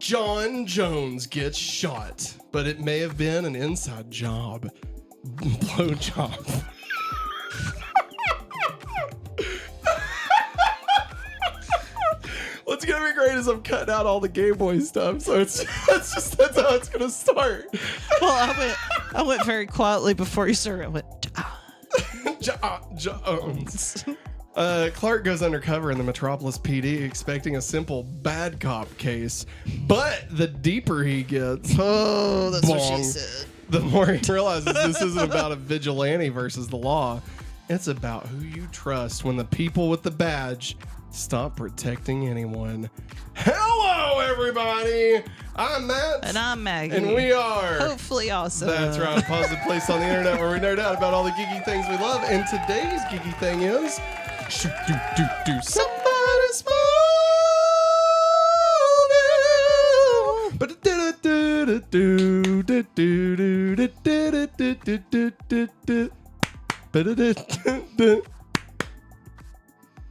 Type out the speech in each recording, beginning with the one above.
John Jones gets shot, but it may have been an inside job. Blow job. What's gonna be great is I'm cutting out all the Game Boy stuff, so that's how it's gonna start. Well, I went very quietly before you started. I went. Jones. Clark goes undercover in the Metropolis PD, expecting a simple bad cop case, but the deeper he gets, That's what she said. the more he realizes this isn't about a vigilante versus the law. It's about who you trust when the people with the badge stop protecting anyone. Hello, everybody. I'm Matt. And I'm Maggie. And we are hopefully awesome. That's right. A positive place on the internet where we nerd out about all the geeky things we love. And today's geeky thing is somebody Smallville.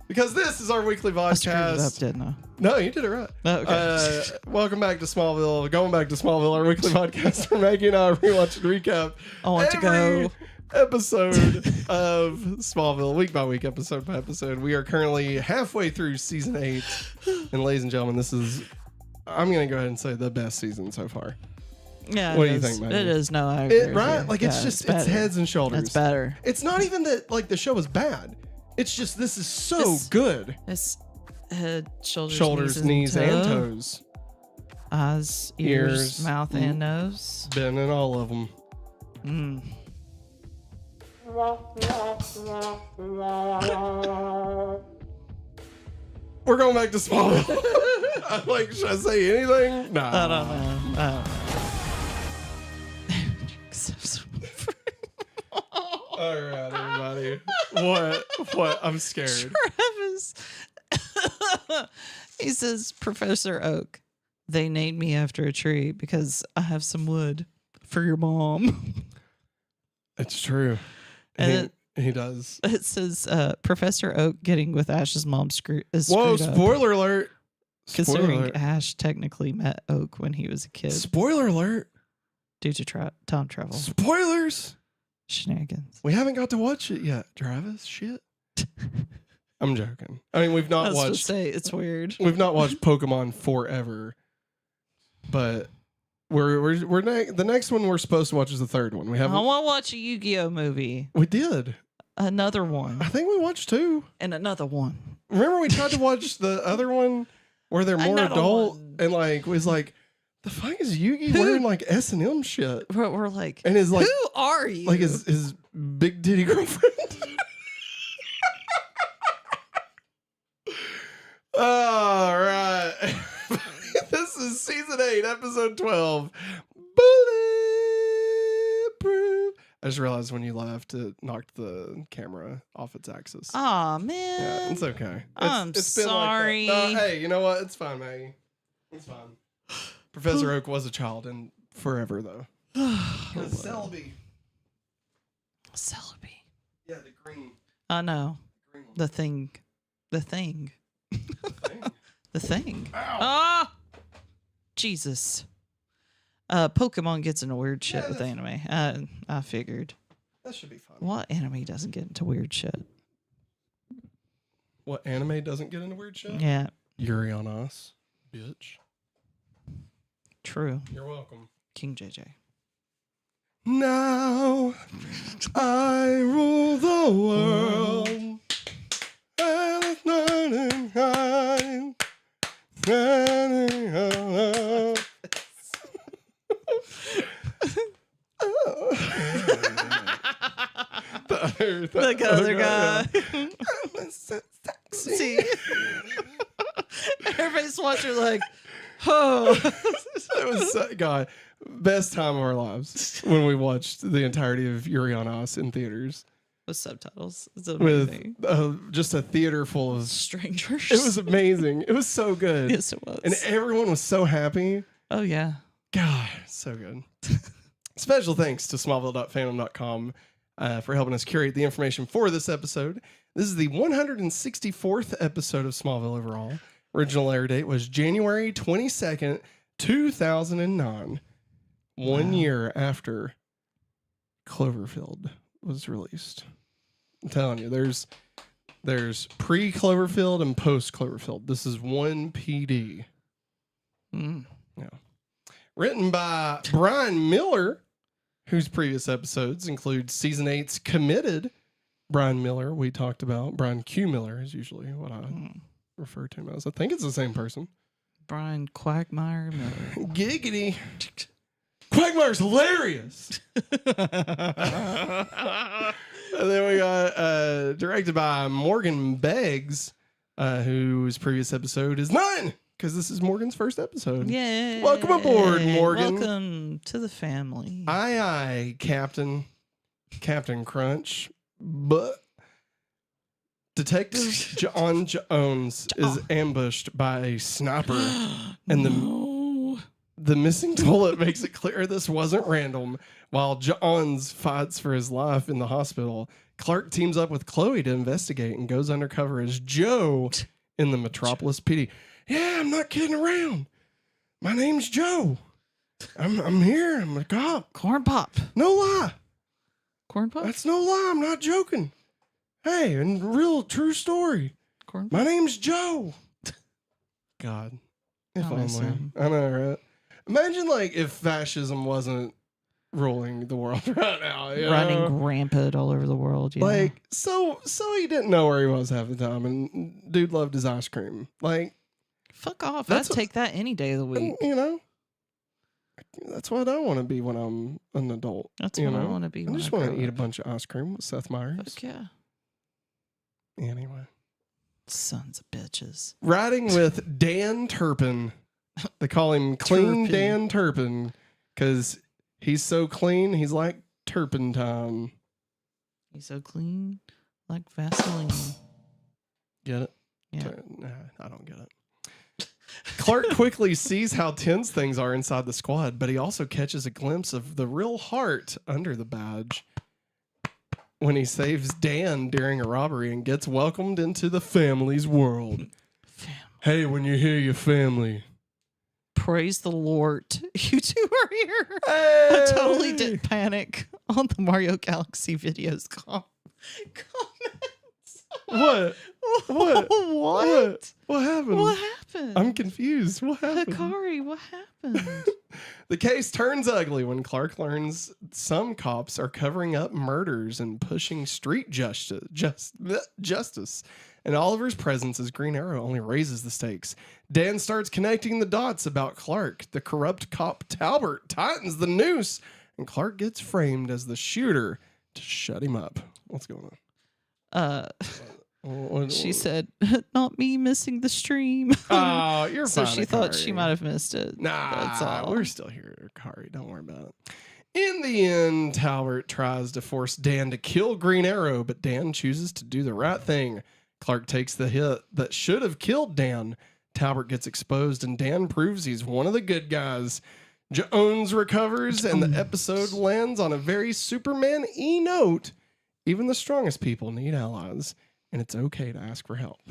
Because this is our weekly I screwed it up, podcast. didn't I? No, you did it right. Oh, okay. Welcome back to Smallville. Going back to Smallville, our weekly podcast where Maggie and I rewatch and recap. I want to every go. episode of Smallville, week by week, episode by episode. We are currently halfway through season 8, and ladies and gentlemen, this is, I'm gonna go ahead and say, the best season so far. Yeah. What do you think, Maggie? It is. No, I agree. with Right? you. Like Yeah, it's better. heads and shoulders. It's better. It's not even that like the show is bad. It's just this is so It's- good. It's head, Shoulders, knees, and toes. Eyes, Ears, ears, mouth, and nose. Been in all of them. Mm. We're going back to Smallville. I'm like, should I say anything? Nah. I don't know. All right, everybody. What? I'm scared. Travis. He says, Professor Oak, they named me after a tree because I have some wood for your mom. It's true. And He does. it says, Professor Oak getting with Ash's mom is Whoa, screwed up. spoiler alert. Spoiler Considering alert. Ash technically met Oak when he was a kid Spoiler alert. due to time travel Spoilers. shenanigans. We haven't got to watch it yet, Travis. Shit. I'm joking. I mean, we've I not was supposed to watched say it's weird. we've not watched Pokemon forever. But the next one we're supposed to watch is the third one. We I haven't. want to watch a Yu-Gi-Oh movie. We did. Another one. I think we watched 2. And another one. Remember we tried to watch the other one where they're more Another adult one. and like was like, the fuck is Yugi Who? wearing like S&M shit? We're like, And his like who are you? like his big titty girlfriend. All right. This is season 8, episode 12. Bulletproof. I just realized when you laughed, it knocked the camera off its axis. Aw, man. Yeah, it's okay. I'm been sorry. Like that. No, hey, you know what? It's fine, Maggie. It's fine. Professor Oak was a child and forever, though. Selby. Celebi. Yeah, the green. I know. Green one. The thing. The thing. The thing. Ow. Ah! Jesus. Pokemon gets into weird shit Yeah, with that's- anime. I figured. That should be fun. What anime doesn't get into weird shit? What anime doesn't get into weird shit? Yeah, Yuri on Us, bitch. true. You're welcome. King JJ. Now I rule the world. And it's not in kind. The other guy. I'm so sexy. See? Everybody's watching like, oh. It was God, best time of our lives when we watched the entirety of Yuri on Us in theaters With subtitles. It's amazing. with just a theater full of. Strangers. It was amazing. It was so good. Yes, it was. And everyone was so happy. Oh, yeah. God, so good. Special thanks to Smallville.fandom.com for helping us curate the information for this episode. This is the 164th episode of Smallville overall. Original air date was January 22nd, 2009, 1 year after Cloverfield was released. I'm telling you, there's pre-Cloverfield and post-Cloverfield. This is one PD. Yeah. Written by Brian Miller, whose previous episodes include season 8's Committed. Brian Miller, we talked about. Brian Q. Miller is usually what I refer to him as. I think it's the same person. Brian Quagmire Miller. Giggity. Quagmire's hilarious. And then we got directed by Morgan Beggs, whose previous episode is 9, because this is Morgan's first episode. Yeah. Welcome aboard, Morgan. Welcome to the family. Aye, aye, Captain Crunch. But Detective John Jones is ambushed by a sniper, and the missing bullet makes it clear this wasn't random. While Johns fights for his life in the hospital, Clark teams up with Chloe to investigate and goes undercover as Joe in the Metropolis PD. Yeah, I'm not kidding around. My name's Joe. I'm here. I'm a cop. Corn Pop. No lie. Corn Pop? That's no lie. I'm not joking. Hey, and real true story. Corn Pop? My name's Joe. God. If only. I know, right? Imagine like if fascism wasn't ruling the world right now. Running rampant all over the world. Yeah. Like, so he didn't know where he was half the time, and dude loved his ice cream. Like, fuck off. I'd take that any day of the week. You know? That's what I want to be when I'm an adult. That's what I want to be. I just want to eat a bunch of ice cream with Seth Meyers. Fuck yeah. Anyway. Sons of bitches. Riding with Dan Turpin. They call him Clean Turpin. Dan Turpin because he's so clean, he's like turpentine. He's so clean, like Vaseline. Get it? Yeah. Nah, I don't get it. Clark quickly sees how tense things are inside the squad, but he also catches a glimpse of the real heart under the badge when he saves Dan during a robbery and gets welcomed into the family's world. Hey, when you hear your family. Praise the Lord. You two are here. Hey! I totally didn't panic on the Mario Galaxy videos comments. What? What? What happened? What happened? I'm confused. What happened? Hikari, what happened? The case turns ugly when Clark learns some cops are covering up murders and pushing street justice. And Oliver's presence as Green Arrow only raises the stakes. Dan starts connecting the dots about Clark. The corrupt cop Talbot tightens the noose, and Clark gets framed as the shooter to shut him up. What's going on? She said, "Not me missing the stream." Oh, you're so fine. she thought she might have missed it. Nah, that's all. We're still here, Kari. Don't worry about it. In the end, Talbot tries to force Dan to kill Green Arrow, but Dan chooses to do the right thing. Clark takes the hit that should have killed Dan. Talbot gets exposed, and Dan proves he's one of the good guys. Jones recovers, and the episode lands on a very Superman-y note. Even the strongest people need allies, and it's okay to ask for help.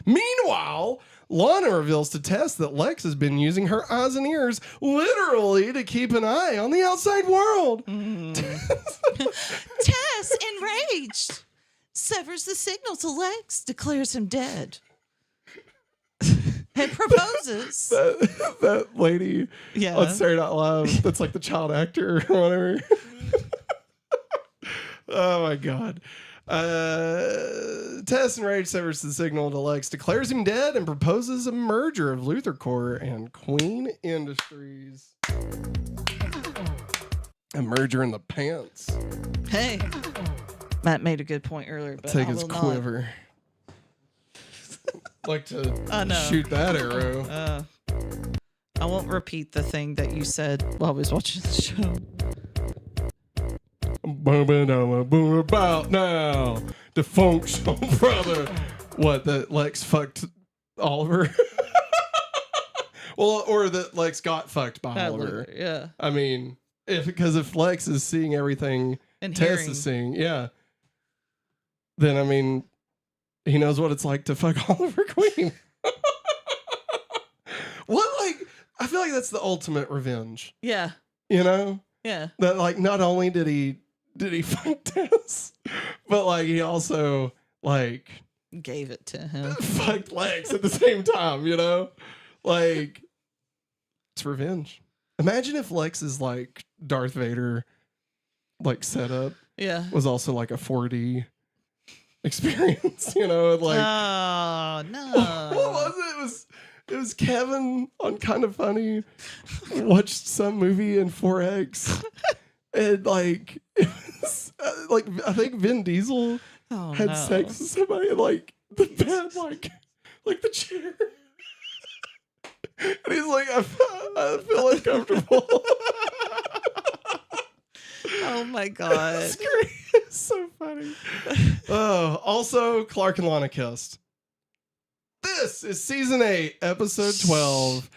Meanwhile, Lana reveals to Tess that Lex has been using her eyes and ears literally to keep an eye on the outside world. Tess, enraged, severs the signal to Lex, declares him dead, and proposes. That lady on Saturday Night Live, that's like the child actor or whatever. Oh my God. Tess enraged severs the signal to Lex, declares him dead, and proposes a merger of Luthor Corps and Queen Industries. A merger in the pants. Hey, Matt made a good point earlier, but Take I his will quiver. Like to shoot that arrow. I won't repeat the thing that you said while I was watching the show. About now, the functional brother. What, that Lex fucked Oliver? Well, or that Lex got fucked by Oliver. Yeah. I mean, if Lex is seeing everything And Tess hearing. is seeing, yeah, then I mean, he knows what it's like to fuck Oliver Queen. What, like, I feel like that's the ultimate revenge. Yeah. You know? Yeah. That like not only did he fuck Tess, but like he also like Gave it to him. fucked Lex at the same time, you know? Like it's revenge. Imagine if Lex's like Darth Vader like setup Yeah. was also like a 4D experience, you know? Like Oh no. what was it? It was Kevin on Kind of Funny watched some movie in 4X and like it was like I think Vin Diesel had sex with somebody and like the bed like the chair and he's like I feel uncomfortable. Oh my god. It's great. It's so funny. Oh, also Clark and Lana kissed. This is season 8, episode 12.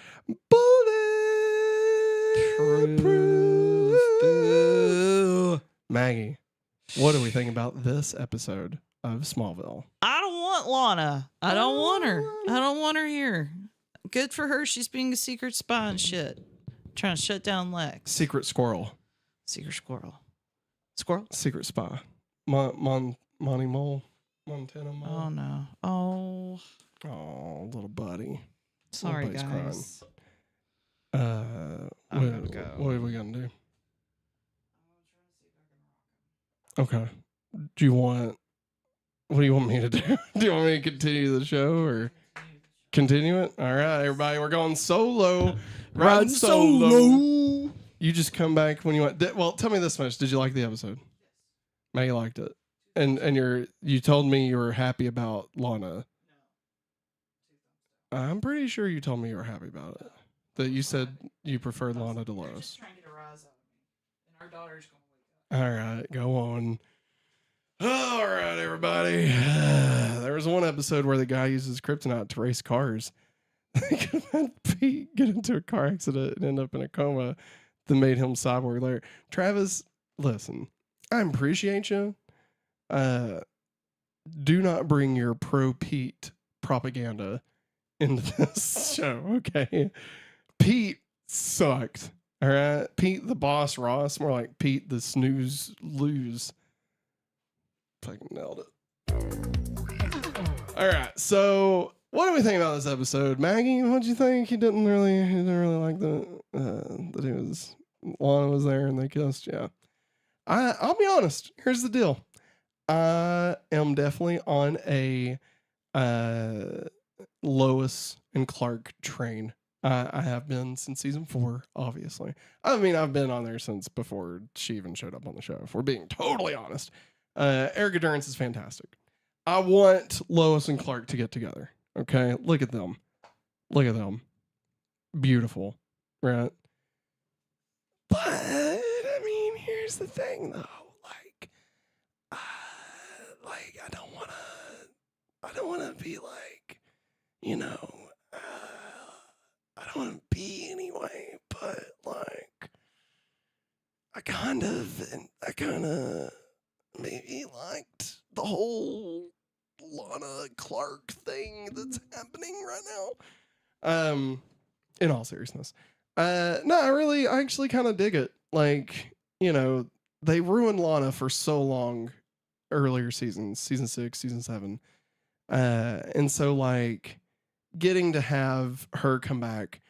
Bulletproof. Boo. Maggie, what do we think about this episode of Smallville? I don't want Lana. I don't want her. I don't want her here. Good for her. She's being a secret spy and shit. Trying to shut down Lex. Secret squirrel. Secret squirrel. Squirrel? Secret spy. Monty Mole. Montana Mole. Oh no. Oh. Oh, little buddy. Sorry, Little guys. Crying. I'm gonna go. What are we gonna do? Okay. What do you want me to do? Do you want me to continue the show or continue it? All right, everybody, we're going solo. Riding solo. You just come back when you want. Well, tell me this much. Did you like the episode? Maggie liked it. And you told me you were happy about Lana. I'm pretty sure you told me you were happy about it. That you said you preferred Lana to Lois. Just trying to get a rise out of me. And our daughter's going to wake up. All right, go on. All right, everybody. There was one episode where the guy uses kryptonite to race cars. Pete get into a car accident and end up in a coma that made him cyborg later. Travis, listen, I appreciate you. Do not bring your pro Pete propaganda into this show, okay? Pete sucked. All right, Pete the boss Ross, more like Pete the snooze lose. Fucking nailed it. All right, so what do we think about this episode, Maggie? What'd you think? He didn't really like that he was Lana was there and they kissed. Yeah, I'll be honest. Here's the deal. I am definitely on a Lois and Clark train. I have been since season 4, obviously. I mean, I've been on there since before she even showed up on the show, if we're being totally honest. Erica Durance is fantastic. I want Lois and Clark to get together. Okay? Look at them. Look at them. Beautiful. Right? But, I mean, here's the thing, though. I don't want to be like, you know, I don't want to be anyway, but like, I kind of maybe liked the whole Lana Clark thing that's happening right now. In all seriousness, no, I actually kind of dig it. Like, you know, they ruined Lana for so long. Earlier seasons, season 6, season 7. And so like getting to have her come back,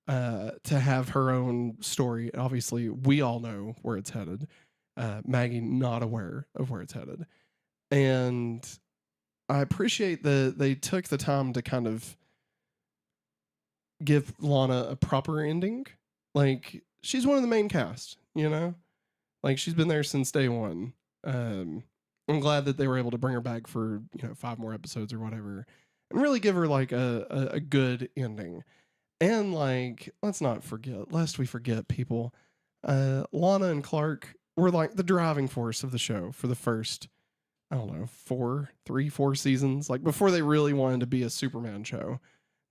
to have her own story. Obviously, we all know where it's headed. Maggie not aware of where it's headed. And I appreciate that they took the time to kind of give Lana a proper ending. Like, she's one of the main cast, you know? Like, she's been there since day one. I'm glad that they were able to bring her back for, 5 more episodes or whatever and really give her like a good ending. And like, lest we forget people, Lana and Clark were like the driving force of the show for the first, I don't know, 4 seasons. Like before they really wanted to be a Superman show,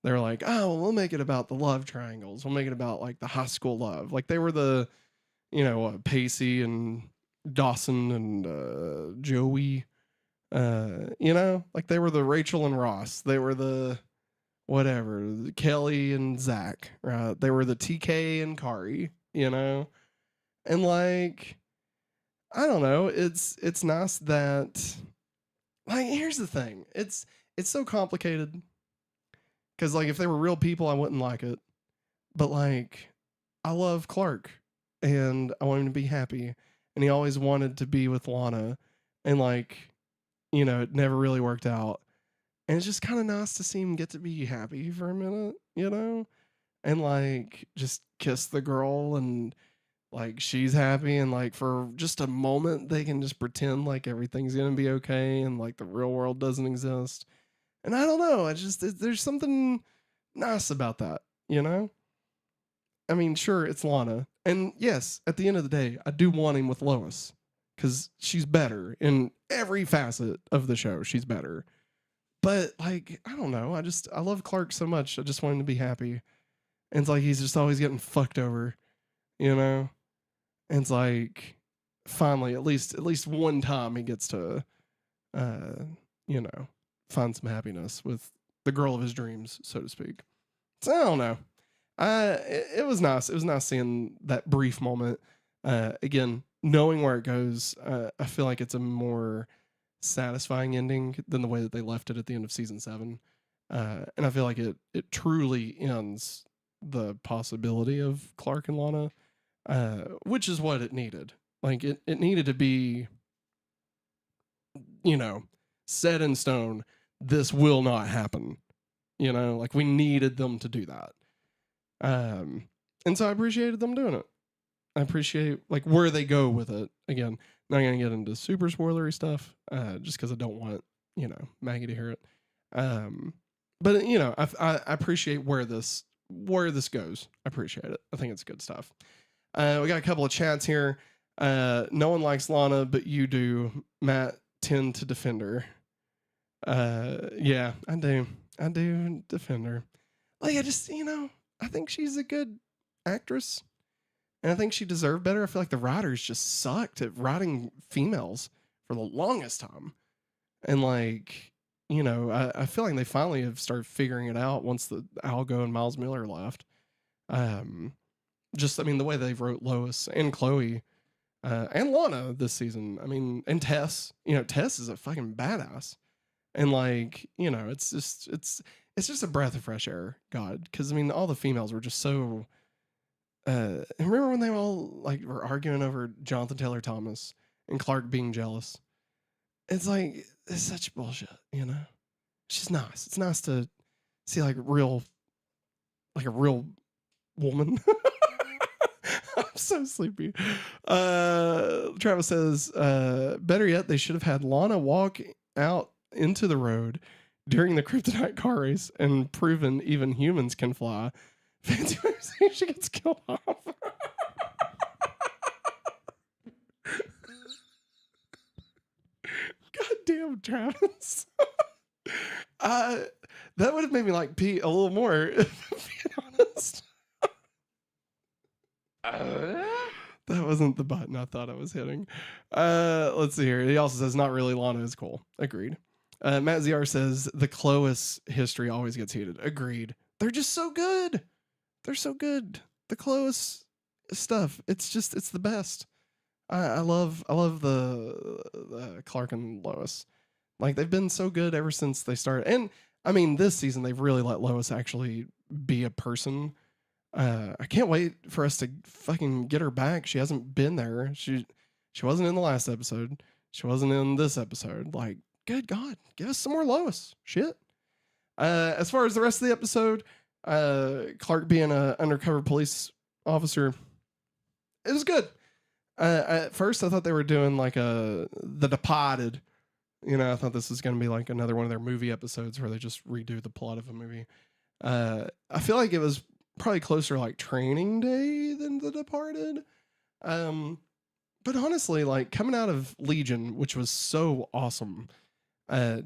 they were like, oh, well, we'll make it about the love triangles. We'll make it about like the high school love. Like they were the, Pacey and Dawson and Joey, like they were the Rachel and Ross. They were the whatever, Kelly and Zach, right? They were the TK and Kari, you know? And like, I don't know, it's nice that, like, here's the thing. It's so complicated. Cause like if they were real people, I wouldn't like it. But like, I love Clark and I want him to be happy. And he always wanted to be with Lana. And like, you know, it never really worked out. And it's just kind of nice to see him get to be happy for a minute, you know? And like just kiss the girl and like she's happy, and like for just a moment they can just pretend like everything's gonna be okay and like the real world doesn't exist. And I don't know, there's something nice about that, you know? I mean, sure, it's Lana. And yes, at the end of the day, I do want him with Lois because she's better in every facet of the show. She's better. But like, I don't know. I love Clark so much. I just want him to be happy. And it's like he's just always getting fucked over, you know? And it's like finally, at least one time he gets to you know, find some happiness with the girl of his dreams, so to speak. So I don't know. It was nice. It was nice seeing that brief moment. Again, knowing where it goes, I feel like it's a more satisfying ending than the way that they left it at the end of season 7. And I feel like it truly ends the possibility of Clark and Lana, which is what it needed. Like it needed to be, you know, set in stone. This will not happen. You know, like we needed them to do that. And so I appreciated them doing it. I appreciate like where they go with it. Again, not gonna get into super spoilery stuff, just because I don't want, you know, Maggie to hear it. But you know, I appreciate where this goes. I appreciate it. I think it's good stuff. We got a couple of chats here. No one likes Lana, but you do. Matt, tend to defend her. Yeah, I do. I do defend her. Like I just, you know, I think she's a good actress. And I think she deserved better. I feel like the writers just sucked at writing females for the longest time. And like, you know, I feel like they finally have started figuring it out once the Algo and Miles Miller left. Just, I mean, the way they wrote Lois and Chloe and Lana this season. I mean, and Tess, you know, Tess is a fucking badass. And like, you know, it's just a breath of fresh air, God. Because I mean, all the females were just so. Remember when they all like were arguing over Jonathan Taylor Thomas and Clark being jealous? It's like it's such bullshit, you know. It's just nice. It's nice to see like a real woman. I'm so sleepy. Travis says, better yet, they should have had Lana walk out into the road during the kryptonite car race and proven even humans can fly. Fancy way of saying she gets killed off. God damn, Travis. That would have made me like pee a little more, if I'm being honest. That wasn't the button I thought I was hitting. Let's see here. He also says, not really, Lana is cool. Agreed. Matt ZR says, the Clois history always gets heated. Agreed. They're just so good. They're so good. The Clois stuff. It's the best. I love the Clark and Lois. Like they've been so good ever since they started. And I mean, this season they've really let Lois actually be a person. I can't wait for us to fucking get her back. She hasn't been there. She wasn't in the last episode. She wasn't in this episode. Like, good God, give us some more Lois. Shit. As far as the rest of the episode, Clark being an undercover police officer, it was good. At first I thought they were doing like The Departed. You know, I thought this was going to be like another one of their movie episodes where they just redo the plot of a movie. I feel like it was probably closer like Training Day than The Departed. But honestly, like coming out of Legion, which was so awesome,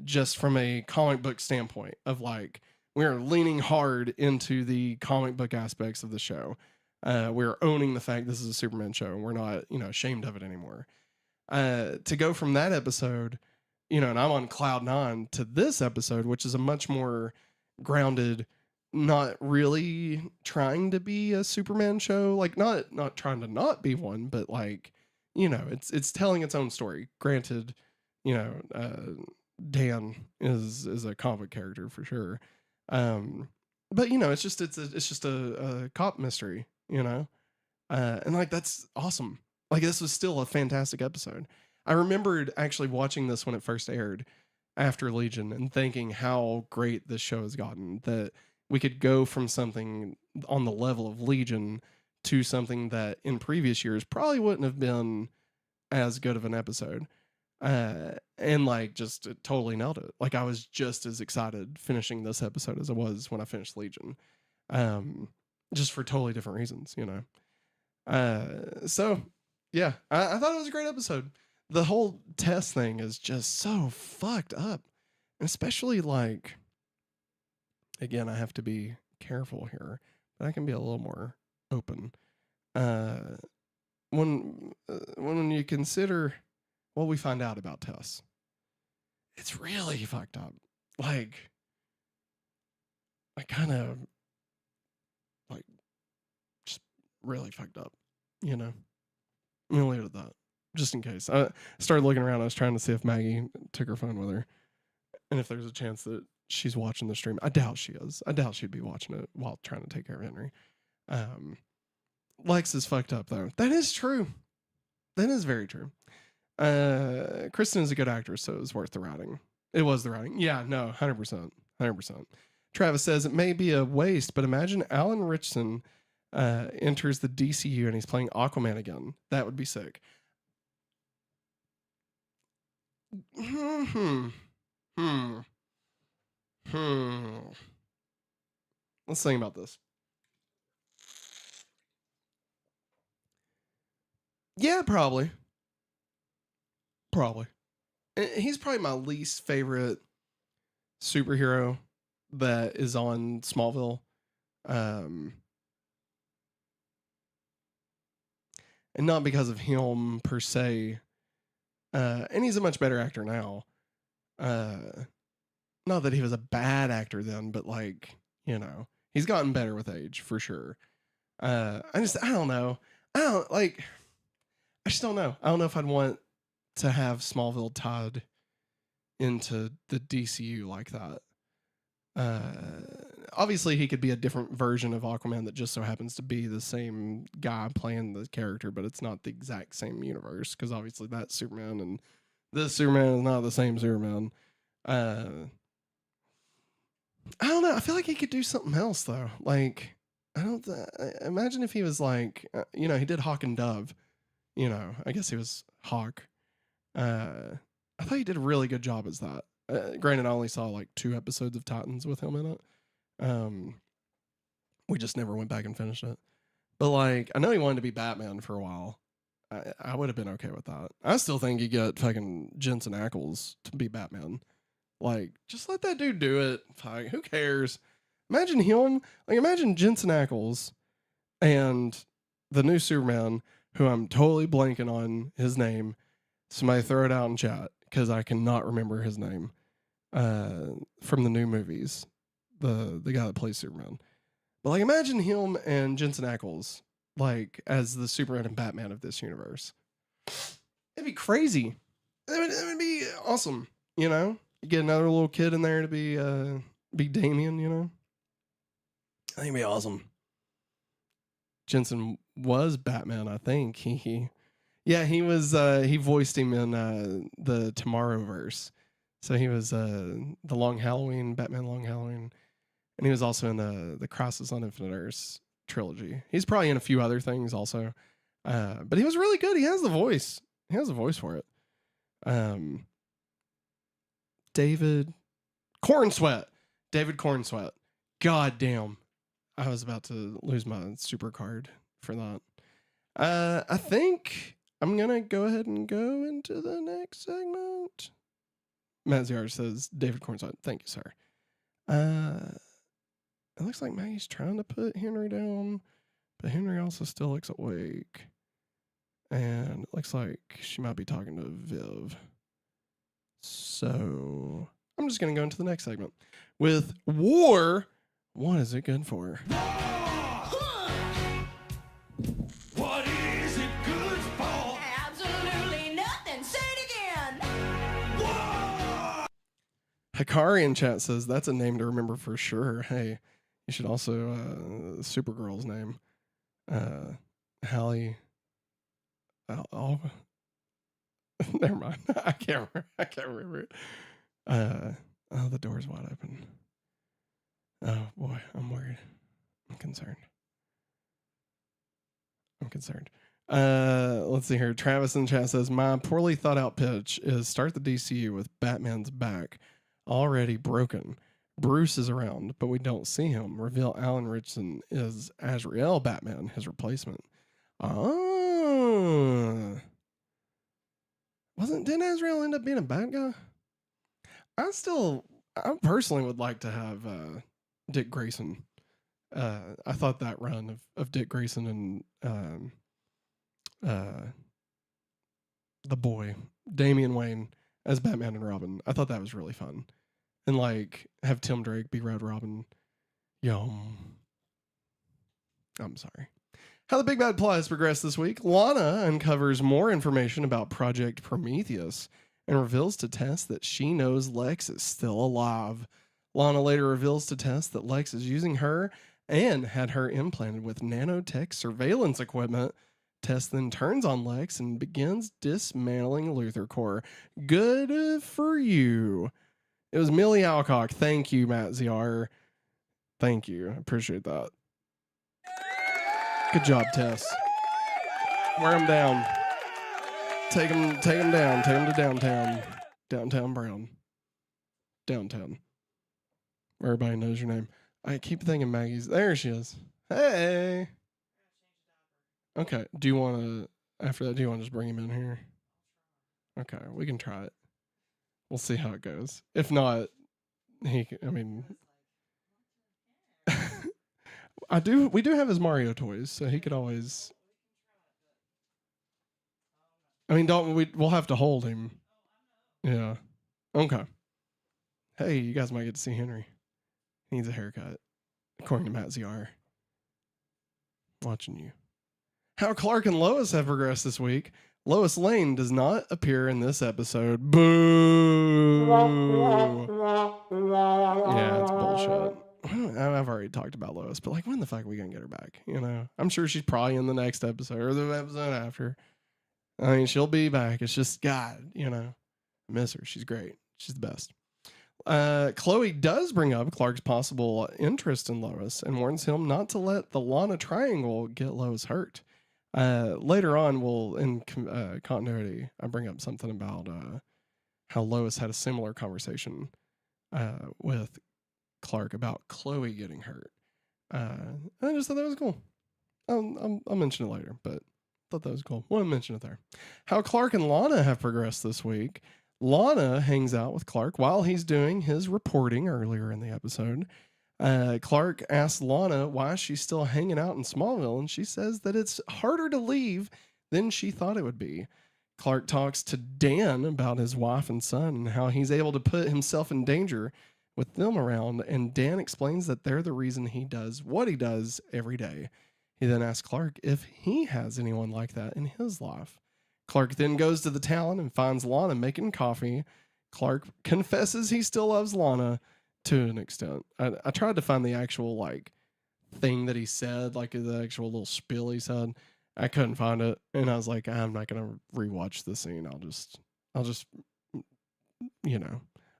just from a comic book standpoint of like, we're leaning hard into the comic book aspects of the show. We're owning the fact this is a Superman show and we're not, you know, ashamed of it anymore. To go from that episode, you know, and I'm on cloud 9 to this episode, which is a much more grounded, not really trying to be a Superman show, like not trying to not be one, but like, you know, it's telling its own story. Granted, you know, Dan is a comic character for sure. But you know, it's just a cop mystery, you know? And like that's awesome. Like this was still a fantastic episode. I remembered actually watching this when it first aired after Legion and thinking how great this show has gotten, that we could go from something on the level of Legion to something that in previous years probably wouldn't have been as good of an episode. And like just totally nailed it. Like I was just as excited finishing this episode as I was when I finished Legion. Just for totally different reasons, you know. So yeah, I thought it was a great episode. The whole Tess thing is just so fucked up. And especially like, again, I have to be careful here, but I can be a little more open. When you consider what we find out about Tess, it's really fucked up. Like kind of like just really fucked up, you know. I'm gonna leave it at that, just in case. I started looking around. I was trying to see if Maggie took her phone with her, and if there's a chance that she's watching the stream. I doubt she is. I doubt she'd be watching it while trying to take care of Henry. Lex is fucked up though. That is true. That is very true. Kristen is a good actress, so it was worth the writing. It was the writing. Yeah, no, 100%. 100%. Travis says it may be a waste, but imagine Alan Ritchson enters the DCU and he's playing Aquaman again. That would be sick. Let's think about this. Yeah, probably. He's probably my least favorite superhero that is on Smallville. And not because of him per se. And he's a much better actor now. Not that he was a bad actor then, but like, you know, he's gotten better with age for sure. I don't know. I just don't know. I don't know if I'd want to have Smallville tied into the DCU like that. Obviously he could be a different version of Aquaman that just so happens to be the same guy playing the character, but it's not the exact same universe, because obviously that's Superman and this Superman is not the same Superman. I don't know. I feel like he could do something else though. Like imagine if he was like, you know, he did Hawk and Dove. You know, I guess he was Hawk. I thought he did a really good job as that. Granted, I only saw like 2 episodes of Titans with him in it. We just never went back and finished it. But like, I know he wanted to be Batman for a while. I would have been okay with that. I still think you get fucking Jensen Ackles to be Batman. Like, just let that dude do it. Fuck, who cares? Imagine him. Like, imagine Jensen Ackles and the new Superman, who I'm totally blanking on his name. Somebody throw it out in chat, because I cannot remember his name. From the new movies, the guy that plays Superman. But like, imagine him and Jensen Ackles like as the Superman and Batman of this universe. It'd be crazy. It would be awesome. You know, you get another little kid in there to be Damien. You know, I think it'd be awesome. Jensen was Batman, I think. He was. He voiced him in the Tomorrowverse. So he was the Long Halloween, Batman Long Halloween, and he was also in the Crisis on Infinite Earths trilogy. He's probably in a few other things also, but he was really good. He has the voice. He has the voice for it. David Cornsweat. God damn. I was about to lose my super card for that. I think I'm going to go ahead and go into the next segment. Matt Ziar says, David Cornsweat. Thank you, sir. It looks like Maggie's trying to put Henry down, but Henry also still looks awake. And it looks like she might be talking to Viv. So I'm just going to go into the next segment with War What is it good for? What is it good for? Absolutely nothing. Say it again. Hikari in chat says that's a name to remember for sure. Hey, you should also Supergirl's name. Hallie. Oh, never mind. I can't remember it. Oh, the door's wide open. Oh boy, I'm worried. I'm concerned. Let's see here. Travis in chat says, my poorly thought out pitch is start the DCU with Batman's back already broken. Bruce is around, but we don't see him. Reveal Alan Richardson is Azrael Batman, his replacement. Oh. Didn't Azrael end up being a bad guy? I personally would like to have Dick Grayson. I thought that run of Dick Grayson and the boy, Damian Wayne, as Batman and Robin. I thought that was really fun. And like have Tim Drake be Red Robin. I'm sorry. How the Big Bad Plot has progressed this week. Lana uncovers more information about Project Prometheus and reveals to Tess that she knows Lex is still alive. Lana later reveals to Tess that Lex is using her and had her implanted with nanotech surveillance equipment. Tess then turns on Lex and begins dismantling Luthor Core. Good for you. It was Millie Alcock. Thank you, Matt ZR. Thank you. I appreciate that. Good job, Tess. Wear him down. Take him down. Take him to downtown. Downtown Brown. Downtown. Where everybody knows your name. I keep thinking Maggie's. There she is. Hey. Okay. Do you want to, after that, do you want to just bring him in here? Okay. We can try it. We'll see how it goes. If not, we do have his Mario toys, so he could always. We'll have to hold him. Yeah. Okay. Hey, you guys might get to see Henry. He needs a haircut, according to Matt ZR. Watching you. How Clark and Lois have progressed this week. Lois Lane does not appear in this episode. Boo! Yeah, it's bullshit. I've already talked about Lois, but like, when the fuck are we gonna get her back? You know, I'm sure she's probably in the next episode or the episode after. I mean, she'll be back. It's just, God, you know, I miss her. She's great. She's the best. Chloe does bring up Clark's possible interest in Lois and warns him not to let the Lana triangle get Lois hurt. Later on, in continuity, I bring up something about how Lois had a similar conversation with Clark about Chloe getting hurt. I just thought that was cool. I'll mention it later, but thought that was cool. Want to mention it there. How Clark and Lana have progressed this week. Lana hangs out with Clark while he's doing his reporting earlier in the episode. Clark asks Lana why she's still hanging out in Smallville, and she says that it's harder to leave than she thought it would be. Clark talks to Dan about his wife and son and how he's able to put himself in danger with them around, and Dan explains that they're the reason he does what he does every day. He then asks Clark if he has anyone like that in his life. Clark then goes to the Talon and finds Lana making coffee. Clark confesses he still loves Lana to an extent. I tried to find the actual thing that he said, like the actual little spiel he said. I couldn't find it, and I was like, I'm not gonna rewatch the scene. I'll just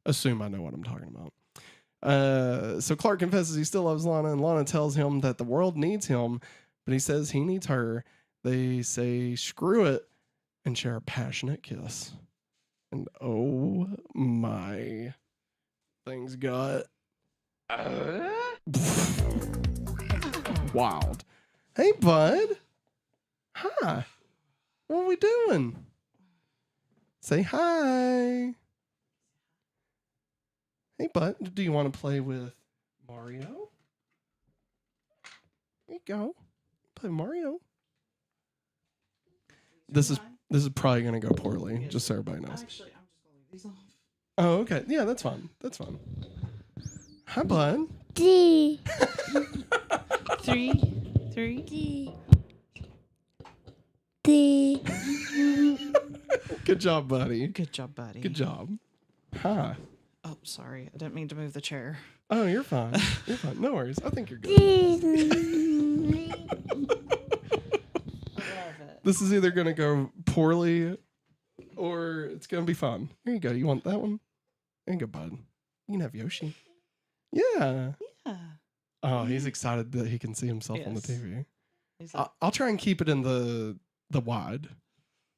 assume I know what I'm talking about. So Clark confesses he still loves Lana, and Lana tells him that the world needs him, but he says he needs her. They say screw it and share a passionate kiss. And oh my, things got wild. Hey, bud. Hi. What are we doing? Say hi. Hey, bud. Do you want to play with Mario? There you go. Play Mario. This is probably gonna go poorly, just so everybody knows. Actually, I'm just gonna leave these off. Oh, okay. Yeah, that's fine. That's fine. Hi, bud. Three. Good job, buddy. Good job, buddy. Good job. Hi. Oh, sorry. I didn't mean to move the chair. Oh, you're fine. You're fine. No worries. I think you're good. I love it. This is either going to go poorly or it's going to be fun. Here you go. You want that one? There you go, bud. You can have Yoshi. Yeah. Yeah. Oh, he's excited that he can see himself on the Yes. TV. He's like, I'll try and keep it in the wide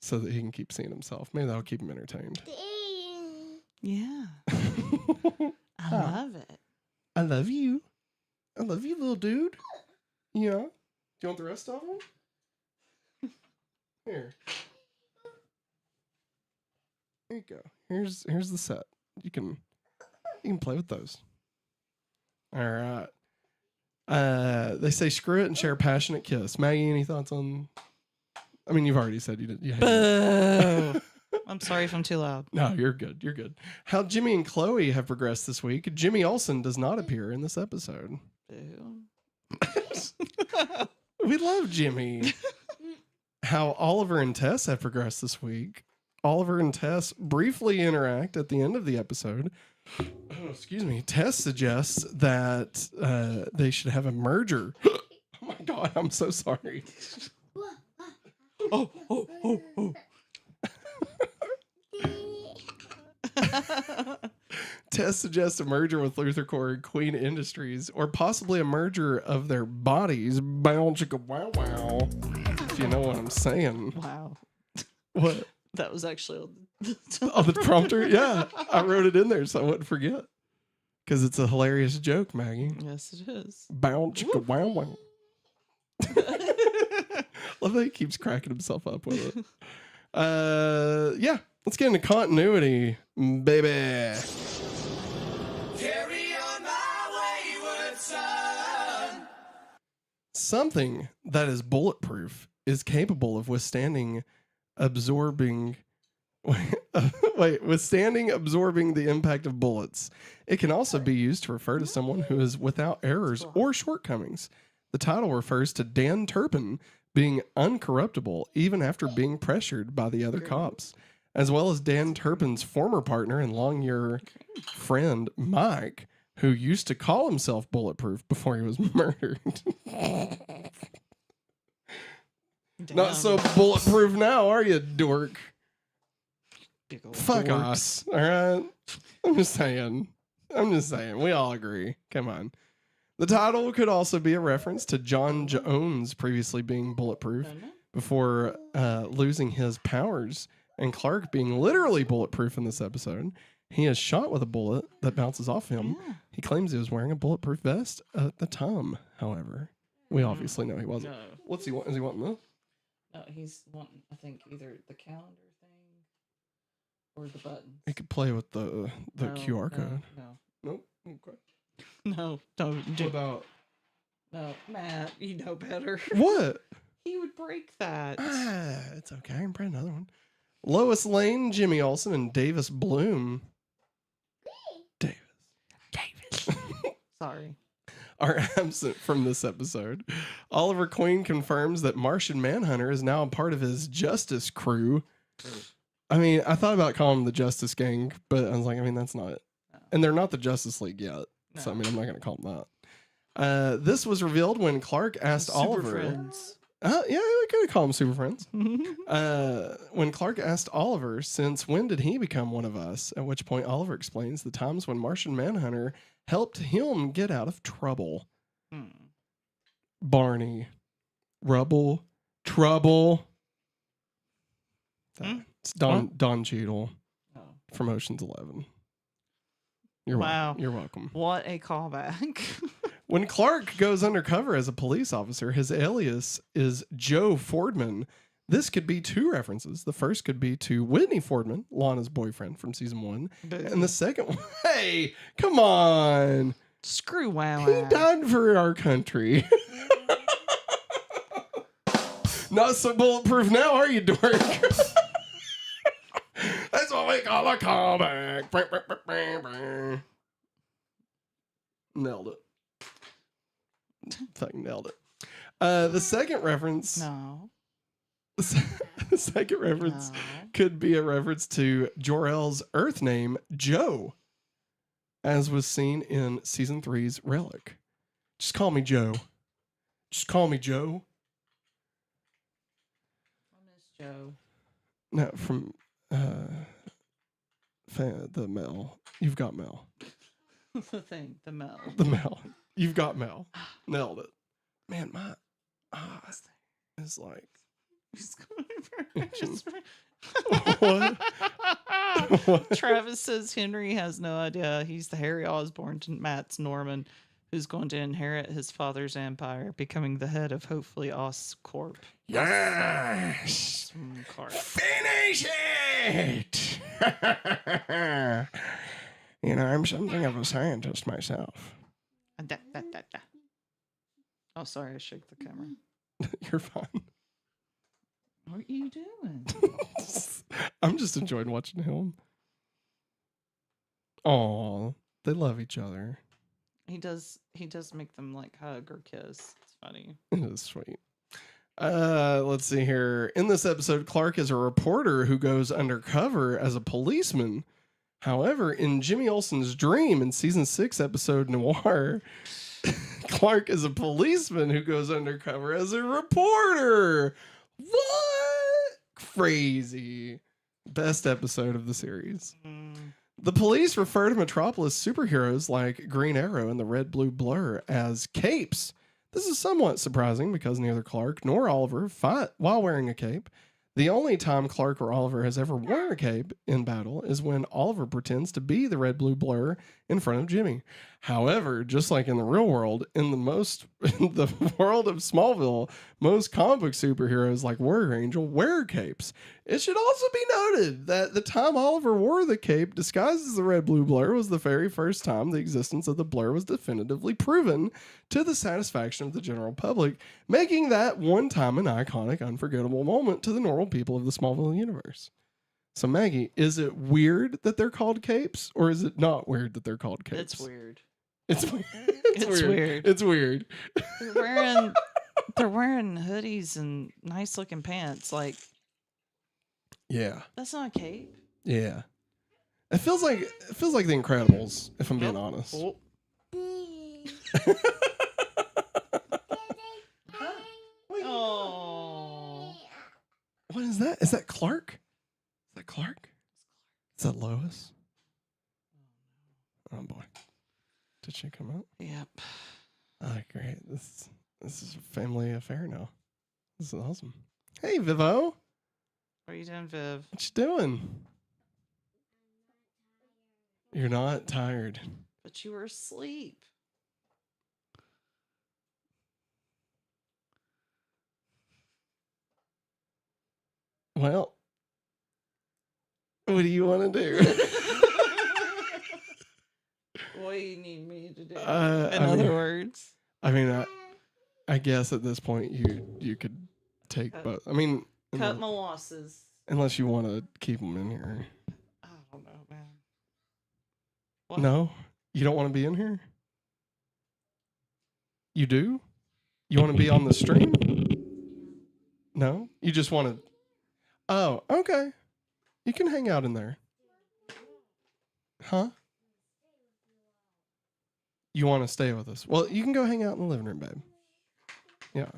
so that he can keep seeing himself. Maybe that'll keep him entertained. yeah. I love it. I love you. I love you, little dude. Yeah. Do you want the rest of them? Here. There you go. Here's the set. You can play with those. All right. They say screw it and share a passionate kiss. Maggie, any thoughts on? I mean, you've already said you did. You hated it. I'm sorry if I'm too loud. No, you're good. You're good. How Jimmy and Chloe have progressed this week. Jimmy Olsen does not appear in this episode. We love Jimmy. How Oliver and Tess have progressed this week. Oliver and Tess briefly interact at the end of the episode. Oh, excuse me. Tess suggests that they should have a merger. Oh my God, I'm so sorry. Oh. Tess suggests a merger with Luther Core and Queen Industries, or possibly a merger of their bodies. Bow chicka wow wow. If you know what I'm saying. Wow. What? That was actually Oh, the prompter? Yeah. I wrote it in there so I wouldn't forget. Because it's a hilarious joke, Maggie. Yes, it is. Bow chicka wow wow. Love that he keeps cracking himself up with it. Yeah. Let's get into continuity, baby. Carry on my wayward son. Something that is bulletproof is capable of withstanding absorbing the impact of bullets. It can also be used to refer to someone who is without errors or shortcomings. The title refers to Dan Turpin being uncorruptible even after being pressured by the other cops, as well as Dan Turpin's former partner and long-year friend, Mike, who used to call himself Bulletproof before he was murdered. Not so bulletproof now, are you, dork? Big old Fuck dorks. us, all right? I'm just saying. We all agree. Come on. The title could also be a reference to John Jones previously being bulletproof before losing his powers, and Clark being literally bulletproof in this episode. He is shot with a bullet that bounces off him. Yeah. He claims he was wearing a bulletproof vest at the time, however. We obviously know he wasn't. No. What's he want? Is he wanting this? No, he's wanting, I think, either the calendar thing or the buttons. He could play with the No, QR code. No. Nope. Okay. No, don't What do about No, Matt, you know better. what? He would break that. It's okay. I can print another one. Lois Lane, Jimmy Olsen, and Davis Bloom. Davis. Sorry. Are absent from this episode. Oliver Queen confirms that Martian Manhunter is now a part of his Justice crew. I mean, I thought about calling them the Justice Gang, but I was like, I mean, that's not it. No. And they're not the Justice League yet. So, I mean, I'm not going to call them that. This was revealed when Clark asked Super Oliver. Friends. Yeah, we could call them Super Friends. When Clark asked Oliver, since when did he become one of us? At which point Oliver explains the times when Martian Manhunter helped him get out of trouble. Barney. Rubble. Trouble. It's Don Cheadle Oh. from Ocean's 11. Wow. You're welcome. What a callback. When Clark goes undercover as a police officer, his alias is Joe Fordman. This could be two references. The first could be to Whitney Fordman, Lana's boyfriend from season 1. And the second one, hey, come on. Screw wow. He died for our country. Not so bulletproof now, are you, dork? That's what we call a callback. Nailed it. Fucking nailed it. The second reference. No. The second reference No. could be a reference to Jor-El's Earth name, Joe, as was seen in season 3's Relic. Just call me Joe. Just call me Joe. I miss Joe. No, from the Mel. You've got Mel. The thing, the Mel. The Mel. You've got Mel. Nailed it. Man, my eyes is like. He's going What? What? Travis says Henry has no idea. He's the Harry Osborn to Matt's Norman, who's going to inherit his father's empire, becoming the head of hopefully Oscorp. Yes. Clark. Finish it. You know, I'm something of a scientist myself. Oh, sorry, I shook the camera. You're fine. What are you doing? I'm just enjoying watching him. Oh, they love each other. He does make them like hug or kiss. It's funny. It is sweet. Let's see here. In this episode, Clark is a reporter who goes undercover as a policeman. However, in Jimmy Olsen's dream in season 6 episode Noir, Clark is a policeman who goes undercover as a reporter. What? Crazy. Best episode of the series. The police refer to Metropolis superheroes like Green Arrow and the Red Blue Blur as capes. This is somewhat surprising because neither Clark nor Oliver fight while wearing a cape. The only time Clark or Oliver has ever worn a cape in battle is when Oliver pretends to be the Red Blue Blur in front of Jimmy. However, just like in the real world, in the world of Smallville, most comic book superheroes like Warrior Angel wear capes. It should also be noted that the time Oliver wore the cape disguised as the Red Blue Blur was the very first time the existence of the blur was definitively proven to the satisfaction of the general public, making that one time an iconic, unforgettable moment to the normal people of the Smallville universe. So Maggie, is it weird that they're called capes, or is it not weird that they're called capes? It's weird. It's weird. It's weird. It's weird. They're wearing hoodies and nice looking pants. Like, Yeah. that's not a cape. Yeah. It feels like The Incredibles, if I'm being honest. Oh. Oh. What is that? Is that Clark? Is that Clark? Is that Lois? Oh boy. Did she come out? Yep. Oh, great. This is a family affair now. This is awesome. Hey, Vivo. What are you doing, Viv? What you doing? You're not tired. But you were asleep. Well, what do you want to do? What do you need me to do? In I other mean- words. I mean, I guess at this point you could take both. I mean, Cut my losses. unless you want to keep them in here. I don't know, man. What? No, you don't want to be in here. You do? You want to be on the stream? No, you just want to. Oh, okay. You can hang out in there. Huh? You want to stay with us? Well, you can go hang out in the living room, babe. Yeah.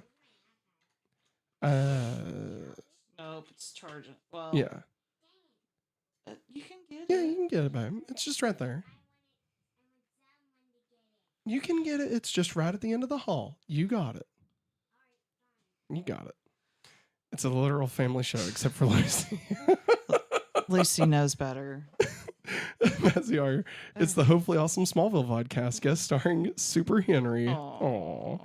Nope, it's charging. Well, Yeah. You can get Yeah, it. you can get it, babe. It's just right there. You can get it. It's just right at the end of the hall. You got it. You got it. It's a literal family show, except for Lucy. Lucy knows better. Maziar. It's the Hopefully Awesome Smallville podcast, guest starring Super Henry. Aw.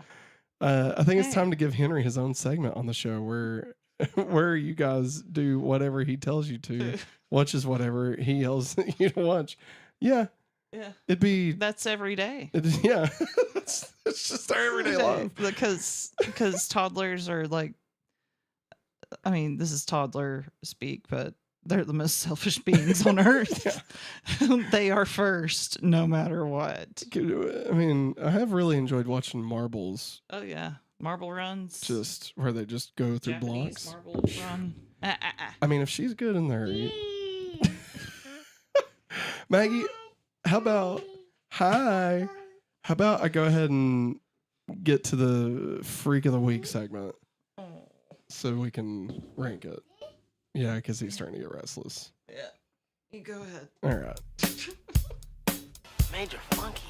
I think it's Hey. time to give Henry his own segment on the show where you guys do whatever he tells you to, watches whatever he yells at you to watch. Yeah, Yeah. it'd be That's every day. yeah. it's just our everyday life. Because toddlers are like, I mean, this is toddler speak, but they're the most selfish beings on earth. They are first, no matter what. I mean, I have really enjoyed watching marbles, Oh yeah, marble runs. just where they just go through Japanese blocks. marble run. I mean, if she's good in there, Maggie, how about hi? How about I go ahead and get to the Freak of the Week segment so we can rank it? Yeah, because he's starting to get restless. Yeah, you go ahead. All right. Major funky.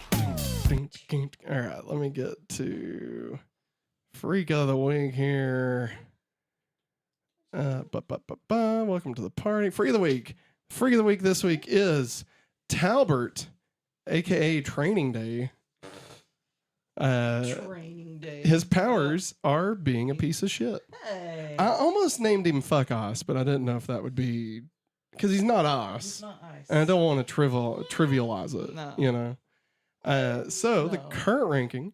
All right, let me get to Freak of the Week here. Welcome to the party. Freak of the Week. Freak of the Week this week is Talbert, aka Training Day. Training day. His powers are being a piece of shit. Hey. I almost named him Fuck Us, but I didn't know if that would be because he's not us. It's not ice. And I don't want to trivialize it. No. You know. So the No. current ranking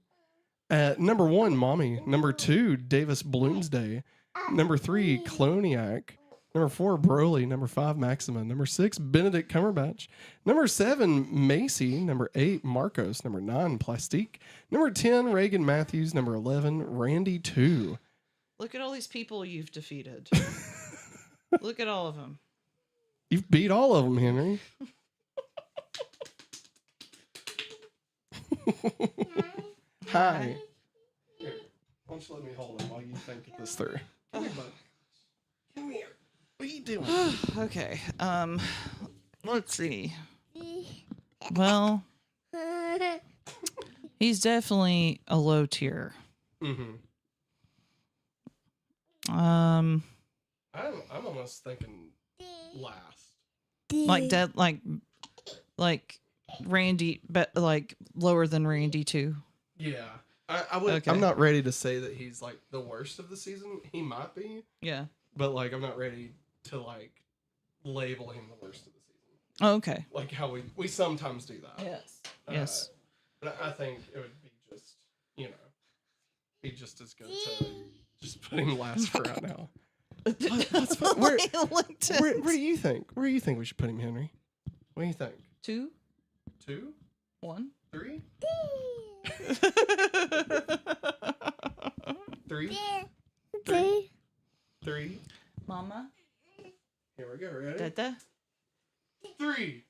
at number 1, Mommy. Number 2, Davis Bloomsday. Number 3, Cloniac. Number 4, Broly. Number 5, Maxima. Number 6, Benedict Cumberbatch. Number 7, Macy. Number 8, Marcos. Number 9, Plastique. Number 10, Reagan Matthews. Number 11, Randy 2. Look at all these people you've defeated. Look at all of them. You've beat all of them, Henry. Hi. Here, why don't you let me hold it while you think this through? Come here, bud. Come here. What are you doing? Okay. Let's see. Well, he's definitely a low tier. Mm-hmm. Um, I'm almost thinking last. like dead, like Randy, but like lower than Randy too. Yeah. I would. Okay. I'm not ready to say that he's like the worst of the season. He might be, Yeah. but like I'm not ready to like label him the worst of the season. Oh, okay. Like how we sometimes do that. Yes. Yes. But I think it would be just, be just as good to just put him last for right now. What's fun? Where do you think? Where do you think we should put him, Henry? What do you think? 2, 2, 1. 3, 3, 3. Mama. Here we go. Ready? Dada. 3,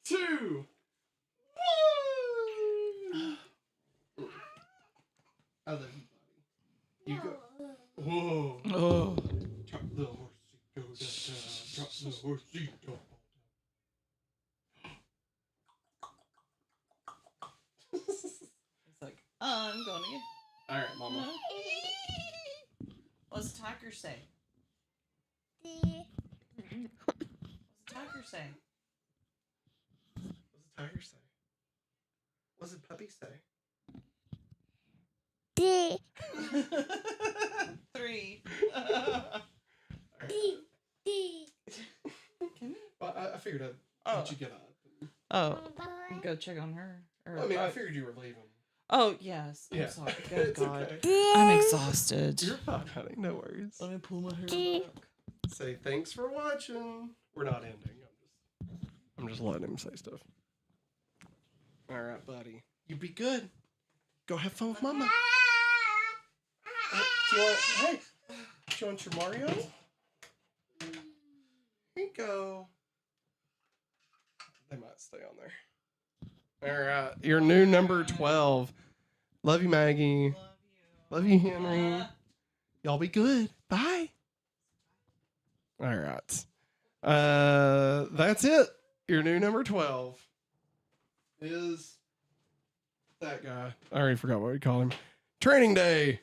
2, 1. I love you, buddy. You go. Whoa. Oh. Drop the horsey, go down. Drop the horsey, go. It's like, I'm going to get. All right, Mama. What's the tiger say? What's the tiger say? What's the tiger say? What's the puppy say? 3. Well, I figured I'd let you get up. Oh, go check on her. Or, I mean, I figured you were leaving. oh yes. I'm Yeah. sorry. Good It's God. okay. I'm exhausted. You're fine, honey. No worries. Let me pull my hair back. Say thanks for watching. We're not ending. I'm just letting him say stuff. All right, buddy. You be good. Go have fun with Mama. Do you want your Mario? Here you go. They might stay on there. All right, your new number 12. Love you, Maggie. Love you, Henry. Y'all be good. Bye. All right. That's it. Your new number 12 is that guy. I already forgot what we call him. Training Day.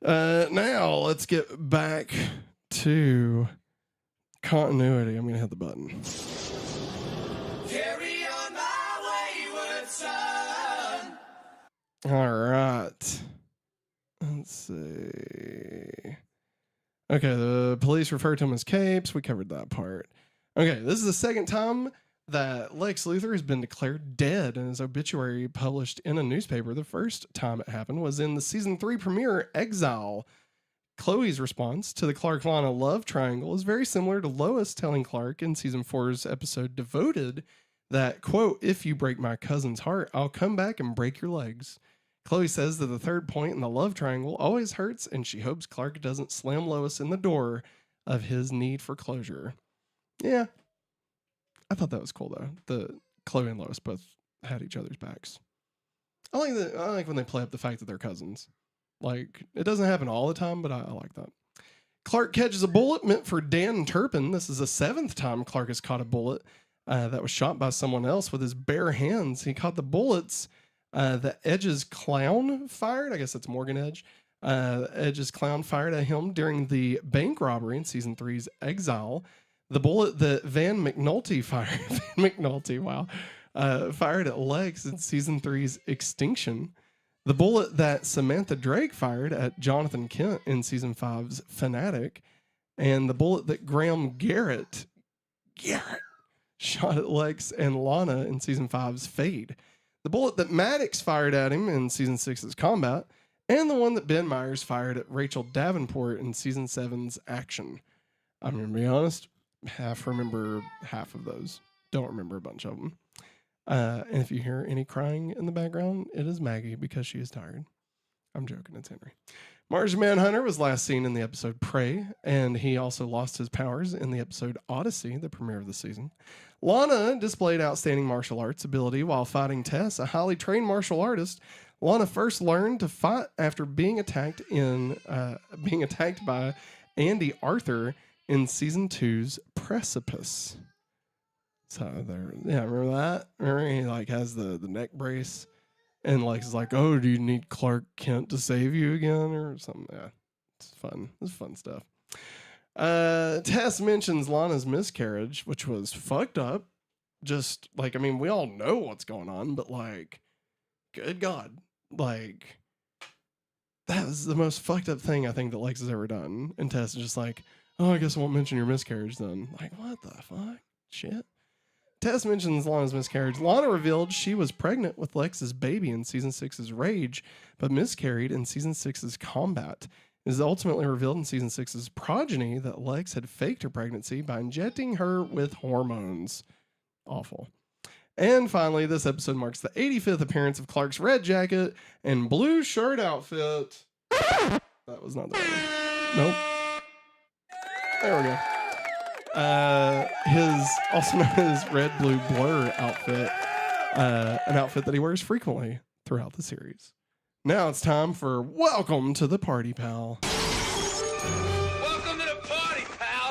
Now let's get back to continuity. I'm going to hit the button. Carry on my wayward son. All right. Let's see. Okay, the police refer to him as Capes. We covered that part. Okay, this is the second time that Lex Luthor has been declared dead and his obituary published in a newspaper. The first time it happened was in the season 3 premiere, Exile. Chloe's response to the Clark-Lana love triangle is very similar to Lois telling Clark in season 4's episode Devoted that, quote, if you break my cousin's heart, I'll come back and break your legs. Chloe says that the third point in the love triangle always hurts, and she hopes Clark doesn't slam Lois in the door of his need for closure. Yeah. I thought that was cool, though. The Chloe and Lois both had each other's backs. I like when they play up the fact that they're cousins. Like, it doesn't happen all the time, but I like that. Clark catches a bullet meant for Dan Turpin. This is the 7th time Clark has caught a bullet that was shot by someone else with his bare hands. He caught the bullets that Edge's clown fired. I guess that's Morgan Edge. Edge's clown fired at him during the bank robbery in season 3's Exile. The bullet that Van McNulty fired. Van McNulty, wow. Fired at Lex in season 3's Extinction. The bullet that Samantha Drake fired at Jonathan Kent in season 5's Fanatic. And the bullet that Graham Garrett shot at Lex and Lana in season 5's Fade. The bullet that Maddox fired at him in season 6's Combat. And the one that Ben Myers fired at Rachel Davenport in season 7's Action. I'm going to be honest, remember half of those. Don't remember a bunch of them. And if you hear any crying in the background, it is Maggie because she is tired. I'm joking, it's Henry. Martian Manhunter was last seen in the episode Prey, and he also lost his powers in the episode Odyssey, the premiere of the season. Lana displayed outstanding martial arts ability while fighting Tess, a highly trained martial artist. Lana first learned to fight after being attacked by Andy Arthur in season 2's Precipice. So there, yeah, remember that? Remember he like has the neck brace, and Lex is like, "Oh, do you need Clark Kent to save you again, or something?" Yeah, it's fun. It's fun stuff. Tess mentions Lana's miscarriage, which was fucked up. Just like, I mean, we all know what's going on, but like, good God, like that was the most fucked up thing I think that Lex has ever done. And Tess is just like, "Oh, I guess I won't mention your miscarriage then." Like, what the fuck? Shit. Tess mentions Lana's miscarriage. Lana revealed she was pregnant with Lex's baby in season 6's Rage, but miscarried in season 6's Combat. It is ultimately revealed in season 6's Progeny that Lex had faked her pregnancy by injecting her with hormones. Awful. And finally, this episode marks the 85th appearance of Clark's red jacket and blue shirt outfit. That was not the right one. Nope. There we go. His also known as Red Blue Blur outfit, an outfit that he wears frequently throughout the series. Now it's time for Welcome to the Party, Pal. Welcome to the party, pal.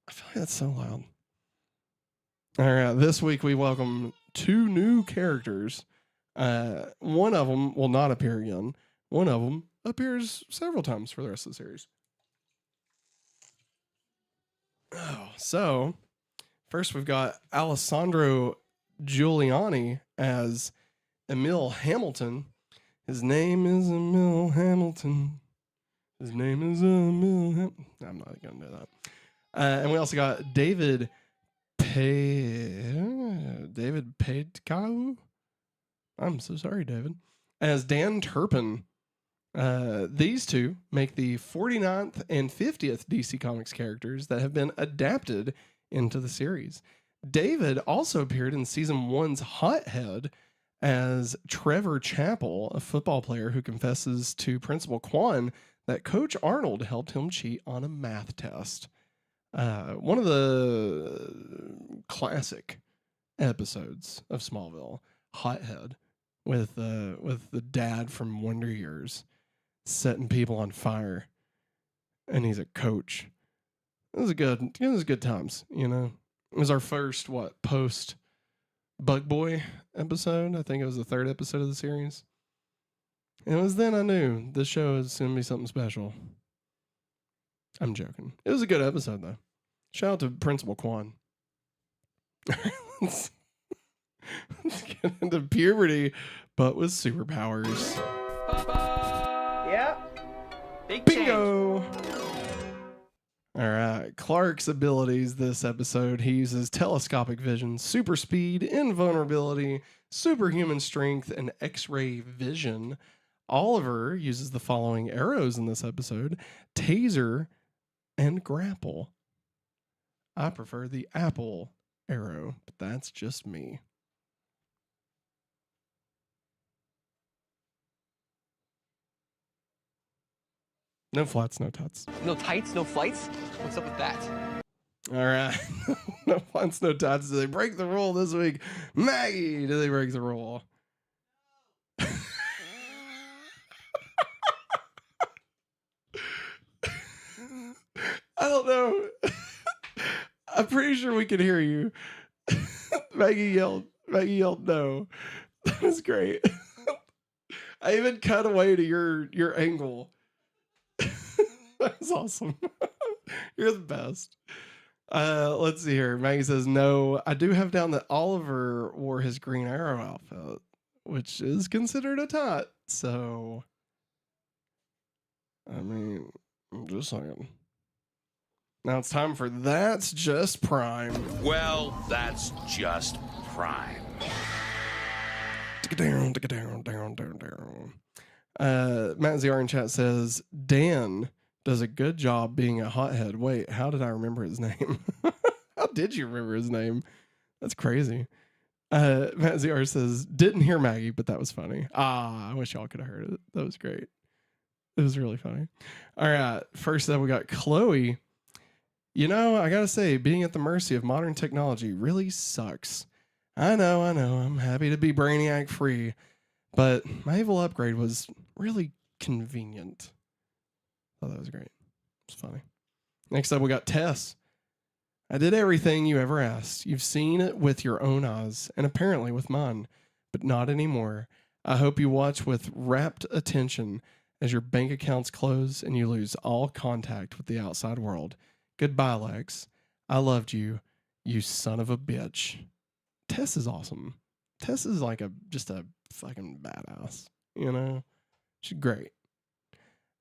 I feel like that's so loud. All right, this week we welcome 2 new characters. One of them will not appear again. One of them appears several times for the rest of the series. Oh, so first we've got Alessandro Giuliani as Emil Hamilton. His name is Emil Hamilton. His name is Emil Hamilton. I'm not going to do that. And we also got David Pedkau. I'm so sorry, David. As Dan Turpin. These two make the 49th and 50th DC Comics characters that have been adapted into the series. David also appeared in season 1's Hothead as Trevor Chappell, a football player who confesses to Principal Quan that Coach Arnold helped him cheat on a math test. One of the classic episodes of Smallville, Hothead, with the dad from Wonder Years setting people on fire, and he's a coach. It was good times, you know. It was our first post Bug Boy episode. I think it was the 3rd episode of the series. And it was then I knew this show is gonna be something special. I'm joking. It was a good episode though. Shout out to Principal Quan. let's get into puberty, but with superpowers. Yeah. Big Bingo! All right. Clark's abilities this episode. He uses telescopic vision, super speed, invulnerability, superhuman strength, and X-ray vision. Oliver uses the following arrows in this episode: taser and grapple. I prefer the apple arrow, but that's just me. No flats, no tuts. No tights, no flights? What's up with that? All right. No flats, no tuts. Do they break the rule this week? Maggie, do they break the rule? I don't know. I'm pretty sure we can hear you. Maggie yelled no. That was great. I even cut away to your angle. That was awesome. You're the best. Let's see here. Maggie says no. I do have down that Oliver wore his Green Arrow outfit, which is considered a tot. So, I mean, I'm just saying. Now it's time for That's Just Prime. Well, that's just prime. Down. Matt ZR in chat says, Dan does a good job being a hothead. Wait, how did I remember his name? How did you remember his name? That's crazy. Matt ZR says, didn't hear Maggie, but that was funny. I wish y'all could have heard it. That was great. It was really funny. All right. First up, we got Chloe. You know, I gotta say, being at the mercy of modern technology really sucks. I know. I'm happy to be Brainiac free, but my evil upgrade was really convenient. Oh, that was great. It's funny. Next up, we got Tess. I did everything you ever asked. You've seen it with your own eyes, and apparently with mine, but not anymore. I hope you watch with rapt attention as your bank accounts close and you lose all contact with the outside world. Goodbye, Lex. I loved you, you son of a bitch. Tess is awesome. Tess is like just a fucking badass, you know? She's great.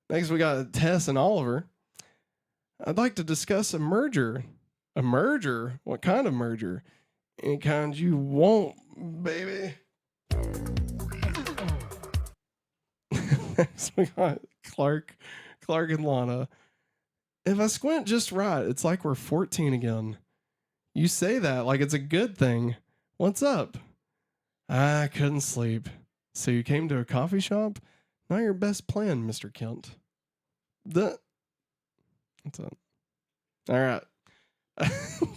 Next, we got Tess and Oliver. I'd like to discuss a merger. A merger? What kind of merger? Any kind you want, baby. Next, we got Clark and Lana. If I squint just right, it's like we're 14 again. You say that like it's a good thing. What's up? I couldn't sleep. So you came to a coffee shop? Not your best plan, Mr. Kent. What's up? All right.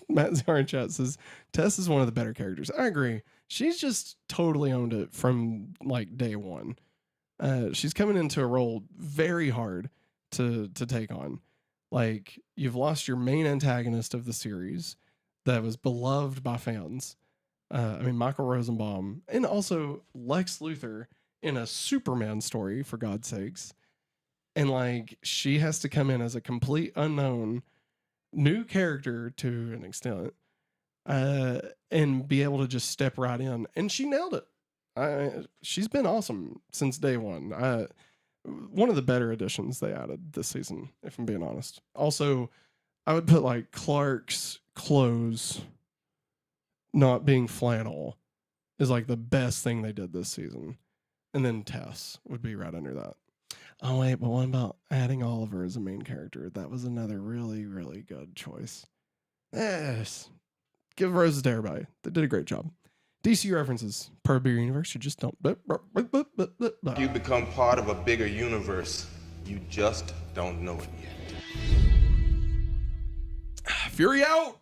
Matt Zar in chat says, Tess is one of the better characters. I agree. She's just totally owned it from like day one. She's coming into a role very hard to take on. Like, you've lost your main antagonist of the series that was beloved by fans. Michael Rosenbaum, and also Lex Luthor in a Superman story, for God's sakes. And like, she has to come in as a complete unknown new character to an extent, and be able to just step right in. And she nailed it. She's been awesome since day one. One of the better additions they added this season, if I'm being honest. Also, I would put like Clark's clothes not being flannel is like the best thing they did this season. And then Tess would be right under that. Oh, wait, but what about adding Oliver as a main character? That was another really, really good choice. Yes. Give roses to everybody. They did a great job. DCU references. Part of a bigger universe. You just don't. You become part of a bigger universe. You just don't know it yet. Fury out!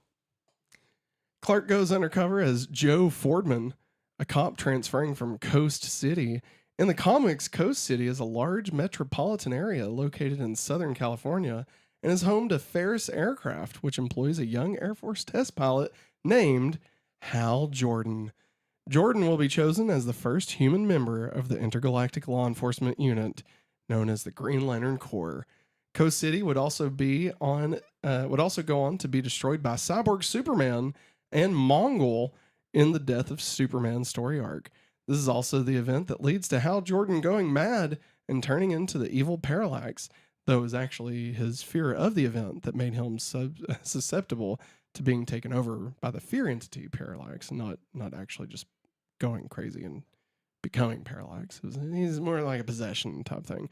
Clark goes undercover as Joe Fordman, a cop transferring from Coast City. In the comics, Coast City is a large metropolitan area located in Southern California and is home to Ferris Aircraft, which employs a young Air Force test pilot named Hal Jordan. Jordan will be chosen as the first human member of the intergalactic law enforcement unit known as the Green Lantern Corps. Coast City would also go on to be destroyed by Cyborg Superman and Mongol in the Death of Superman story arc. This is also the event that leads to Hal Jordan going mad and turning into the evil Parallax, though it was actually his fear of the event that made him susceptible to being taken over by the fear entity Parallax, and not actually just going crazy and becoming parallax. He's more like a possession type thing.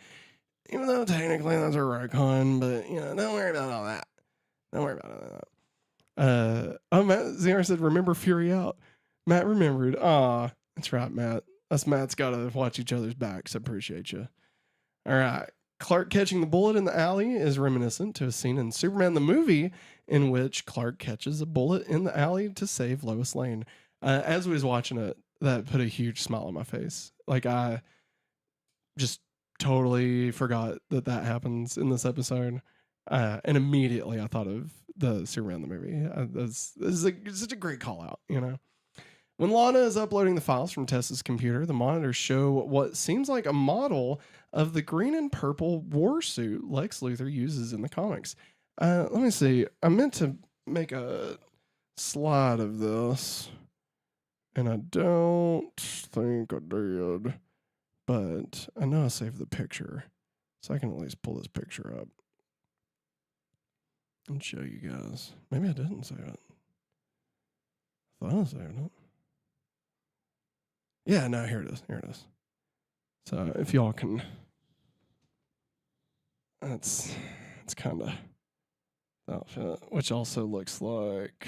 Even though technically that's a retcon, but don't worry about all that. Don't worry about all that. Matt Zinger said, remember Fury out. Matt remembered. That's right, Matt. Us Matt's got to watch each other's backs. I appreciate you. All right. Clark catching the bullet in the alley is reminiscent to a scene in Superman the movie in which Clark catches a bullet in the alley to save Lois Lane. As we was watching it, that put a huge smile on my face. Like, I just totally forgot that happens in this episode. And immediately I thought of the Superman the movie. This is such a great call out, When Lana is uploading the files from Tess's computer, the monitors show what seems like a model of the green and purple war suit Lex Luthor uses in the comics. Let me see. I meant to make a slide of this, and I don't think I did, but I know I saved the picture, so I can at least pull this picture up and show you guys. Maybe I didn't save it. I thought I saved it. Yeah, no, here it is. Here it is. So if y'all can, it's kind of outfit, which also looks like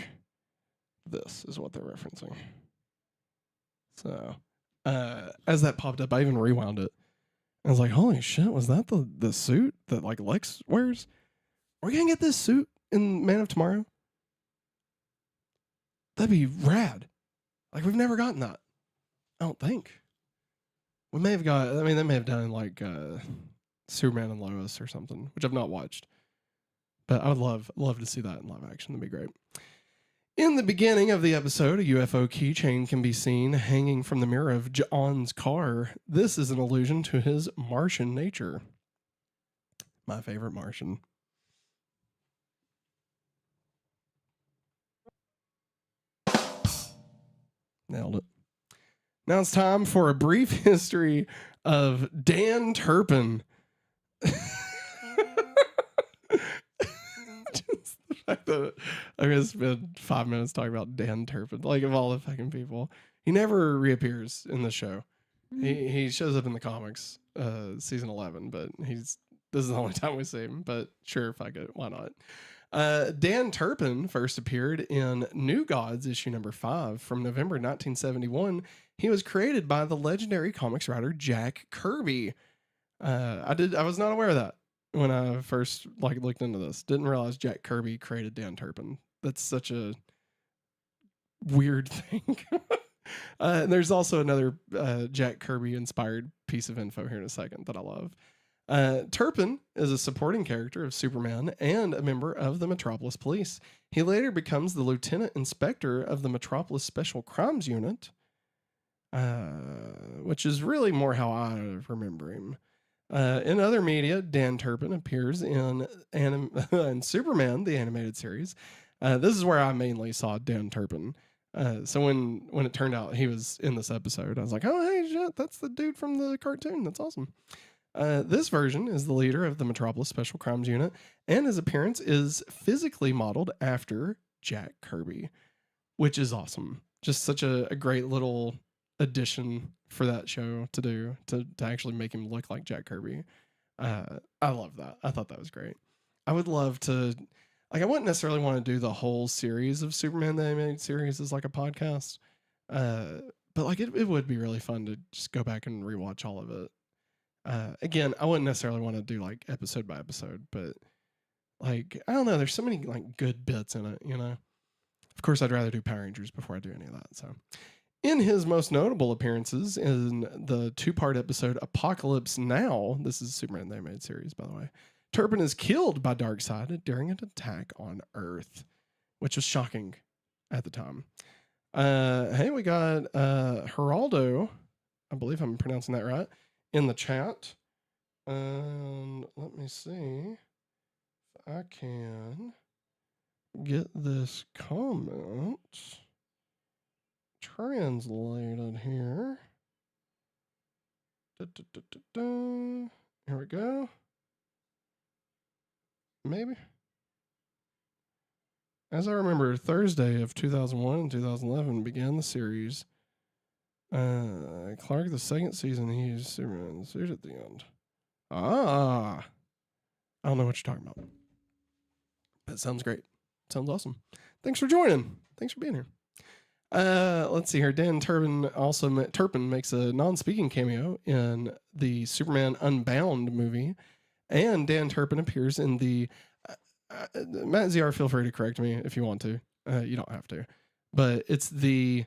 this is what they're referencing. So as that popped up, I even rewound it. I was like, holy shit, was that the suit that like Lex wears? Are we gonna get this suit in Man of Tomorrow? That'd be rad. Like, we've never gotten that. I don't think. We may have got, I mean, they may have done like Superman and Lois or something, which I've not watched. But I would love to see that in live action. That'd be great. In the beginning of the episode, a UFO keychain can be seen hanging from the mirror of John's car. This is an allusion to his Martian nature. My favorite Martian. Nailed it. Now it's time for a brief history of Dan Turpin. Just the fact that I'm going to spend 5 minutes talking about Dan Turpin. Like, of all the fucking people. He never reappears in the show. He shows up in the comics, season 11, but this is the only time we see him. But sure, if I could, why not? Dan Turpin first appeared in New Gods issue number 5 from November 1971. He was created by the legendary comics writer Jack Kirby. I was not aware of that when I first looked into this. Didn't realize Jack Kirby created Dan Turpin. That's such a weird thing. There's also another Jack Kirby inspired piece of info here in a second that I love. Turpin is a supporting character of Superman and a member of the Metropolis Police. He later becomes the Lieutenant Inspector of the Metropolis Special Crimes Unit, which is really more how I remember him. In other media, Dan Turpin appears in Superman, the animated series. This is where I mainly saw Dan Turpin. So when it turned out he was in this episode, I was like, oh, hey, shit, that's the dude from the cartoon. That's awesome. This version is the leader of the Metropolis Special Crimes Unit, and his appearance is physically modeled after Jack Kirby, which is awesome. Just such a great little addition for that show to do, to actually make him look like Jack Kirby. I love that. I thought that was great. I would love to, I wouldn't necessarily want to do the whole series of Superman the Animated Series as like a podcast, but it would be really fun to just go back and rewatch all of it. Again, I wouldn't necessarily want to do like episode by episode, but I don't know. There's so many good bits in it, Of course, I'd rather do Power Rangers before I do any of that. So, in his most notable appearances in the 2-part episode Apocalypse Now, this is Superman the Animated Series, by the way, Turpin is killed by Darkseid during an attack on Earth, which was shocking at the time. Hey, we got Geraldo, I believe I'm pronouncing that right, in the chat. Let me see if I can get this comment translated here. Here we go. Maybe. As I remember, Thursday of 2001 and 2011 began the series Clark, the second season, he used Superman's suit at the end. I don't know what you're talking about. That sounds great. Sounds awesome. Thanks for joining. Thanks for being here. Let's see here. Turpin makes a non-speaking cameo in the Superman Unbound movie, and Dan Turpin appears in the Matt ZR. Feel free to correct me if you want to. You don't have to, but it's the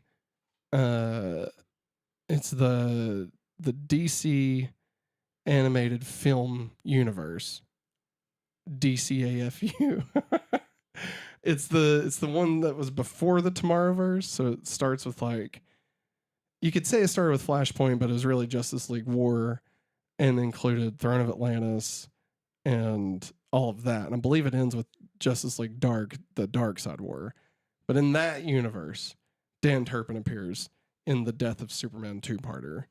DC animated film universe, DCAFU. It's the one that was before the Tomorrowverse, so it starts with, like, you could say it started with Flashpoint, but it was really Justice League War and included Throne of Atlantis and all of that. And I believe it ends with Justice League Dark, the Dark Side War. But in that universe, Dan Turpin appears in the Death of Superman 2-parter.